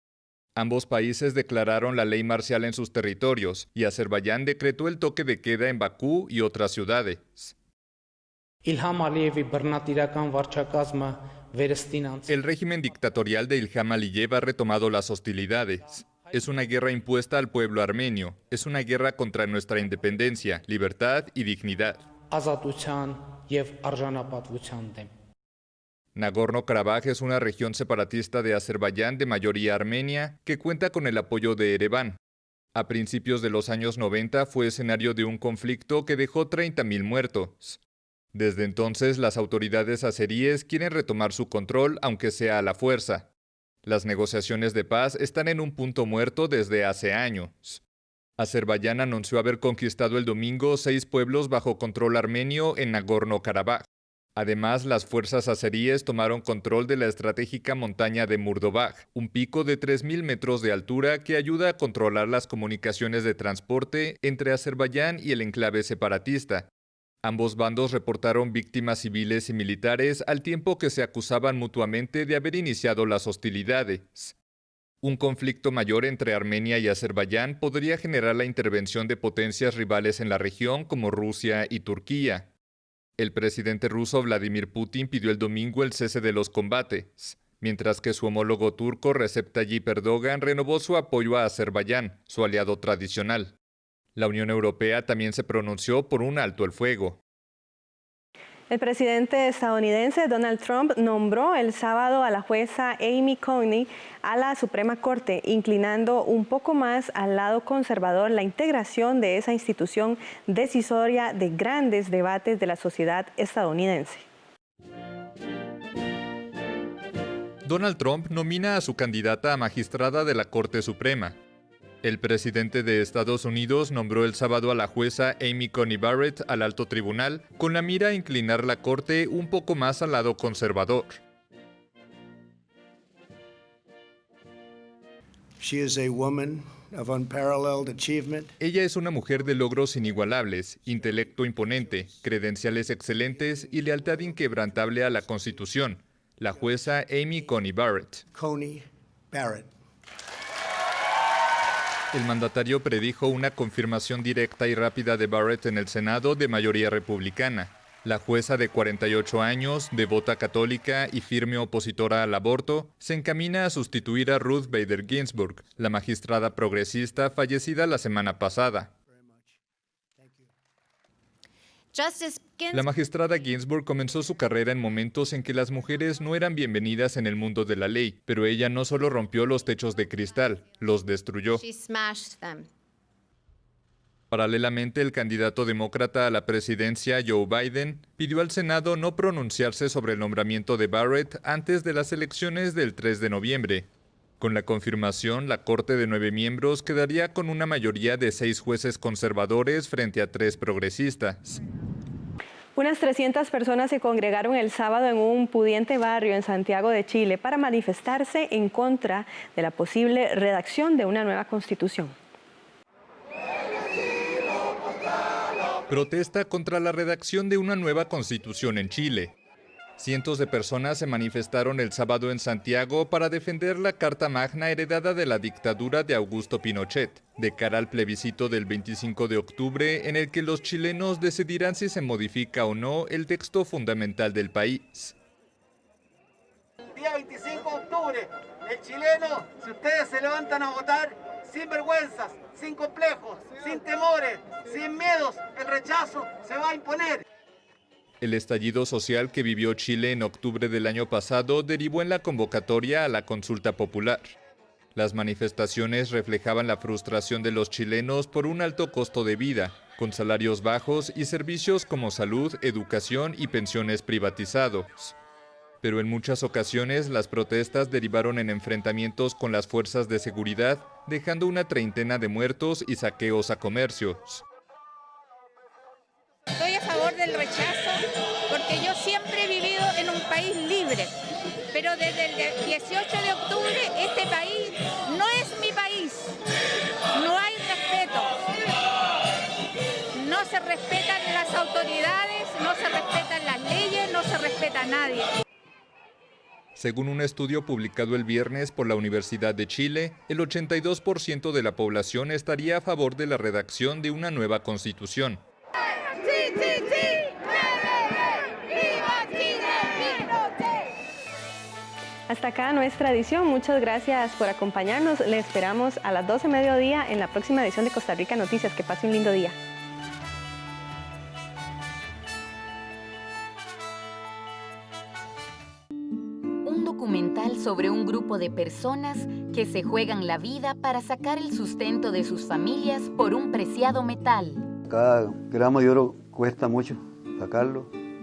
Ambos países declararon la ley marcial en sus territorios y Azerbaiyán decretó el toque de queda en Bakú y otras ciudades. El régimen dictatorial de Ilham Aliyev ha retomado las hostilidades. Es una guerra impuesta al pueblo armenio. Es una guerra contra nuestra independencia, libertad y dignidad. Nagorno-Karabaj es una región separatista de Azerbaiyán de mayoría armenia que cuenta con el apoyo de Ereván. A principios de los años 90 fue escenario de un conflicto que dejó 30.000 muertos. Desde entonces, las autoridades azeríes quieren retomar su control, aunque sea a la fuerza. Las negociaciones de paz están en un punto muerto desde hace años. Azerbaiyán anunció haber conquistado el domingo 6 pueblos bajo control armenio en Nagorno-Karabaj. Además, las fuerzas azeríes tomaron control de la estratégica montaña de Murdobaj, un pico de 3.000 metros de altura que ayuda a controlar las comunicaciones de transporte entre Azerbaiyán y el enclave separatista. Ambos bandos reportaron víctimas civiles y militares al tiempo que se acusaban mutuamente de haber iniciado las hostilidades. Un conflicto mayor entre Armenia y Azerbaiyán podría generar la intervención de potencias rivales en la región como Rusia y Turquía. El presidente ruso Vladimir Putin pidió el domingo el cese de los combates, mientras que su homólogo turco Recep Tayyip Erdogan renovó su apoyo a Azerbaiyán, su aliado tradicional. La Unión Europea también se pronunció por un alto el fuego. El presidente estadounidense Donald Trump nombró el sábado a la jueza Amy Coney a la Suprema Corte, inclinando un poco más al lado conservador la integración de esa institución decisoria de grandes debates de la sociedad estadounidense. Donald Trump nomina a su candidata a magistrada de la Corte Suprema. El presidente de Estados Unidos nombró el sábado a la jueza Amy Coney Barrett al alto tribunal con la mira a inclinar la corte un poco más al lado conservador. Ella es una mujer de logros inigualables, intelecto imponente, credenciales excelentes y lealtad inquebrantable a la Constitución. La jueza Amy Coney Barrett. El mandatario predijo una confirmación directa y rápida de Barrett en el Senado de mayoría republicana. La jueza de 48 años, devota católica y firme opositora al aborto, se encamina a sustituir a Ruth Bader Ginsburg, la magistrada progresista fallecida la semana pasada. La magistrada Ginsburg comenzó su carrera en momentos en que las mujeres no eran bienvenidas en el mundo de la ley, pero ella no solo rompió los techos de cristal, los destruyó. Paralelamente, el candidato demócrata a la presidencia, Joe Biden, pidió al Senado no pronunciarse sobre el nombramiento de Barrett antes de las elecciones del 3 de noviembre. Con la confirmación, la Corte de 9 miembros quedaría con una mayoría de 6 jueces conservadores frente a 3 progresistas. Unas 300 personas se congregaron el sábado en un pudiente barrio en Santiago de Chile para manifestarse en contra de la posible redacción de una nueva constitución. Protesta contra la redacción de una nueva constitución en Chile. Cientos de personas se manifestaron el sábado en Santiago para defender la Carta Magna heredada de la dictadura de Augusto Pinochet, de cara al plebiscito del 25 de octubre en el que los chilenos decidirán si se modifica o no el texto fundamental del país. día 25 de octubre. El chileno, si ustedes se levantan a votar, sin vergüenzas, sin complejos, sin temores, sin miedos, el rechazo se va a imponer. El estallido social que vivió Chile en octubre del año pasado derivó en la convocatoria a la consulta popular. Las manifestaciones reflejaban la frustración de los chilenos por un alto costo de vida, con salarios bajos y servicios como salud, educación y pensiones privatizados. Pero en muchas ocasiones las protestas derivaron en enfrentamientos con las fuerzas de seguridad, dejando una treintena de muertos y saqueos a comercios. Estoy a favor del rechazo porque yo siempre he vivido en un país libre, pero desde el 18 de octubre este país no es mi país, no hay respeto, no se respetan las autoridades, no se respetan las leyes, no se respeta a nadie. Según un estudio publicado el viernes por la Universidad de Chile, el 82% de la población estaría a favor de la redacción de una nueva constitución. Hasta acá nuestra edición. Muchas gracias por acompañarnos. Le esperamos a las 12 mediodía en la próxima edición de Costa Rica Noticias. Que pase un lindo día. Un documental sobre un grupo de personas que se juegan la vida para sacar el sustento de sus familias por un preciado metal. Cada gramo de oro cuesta mucho sacarlo.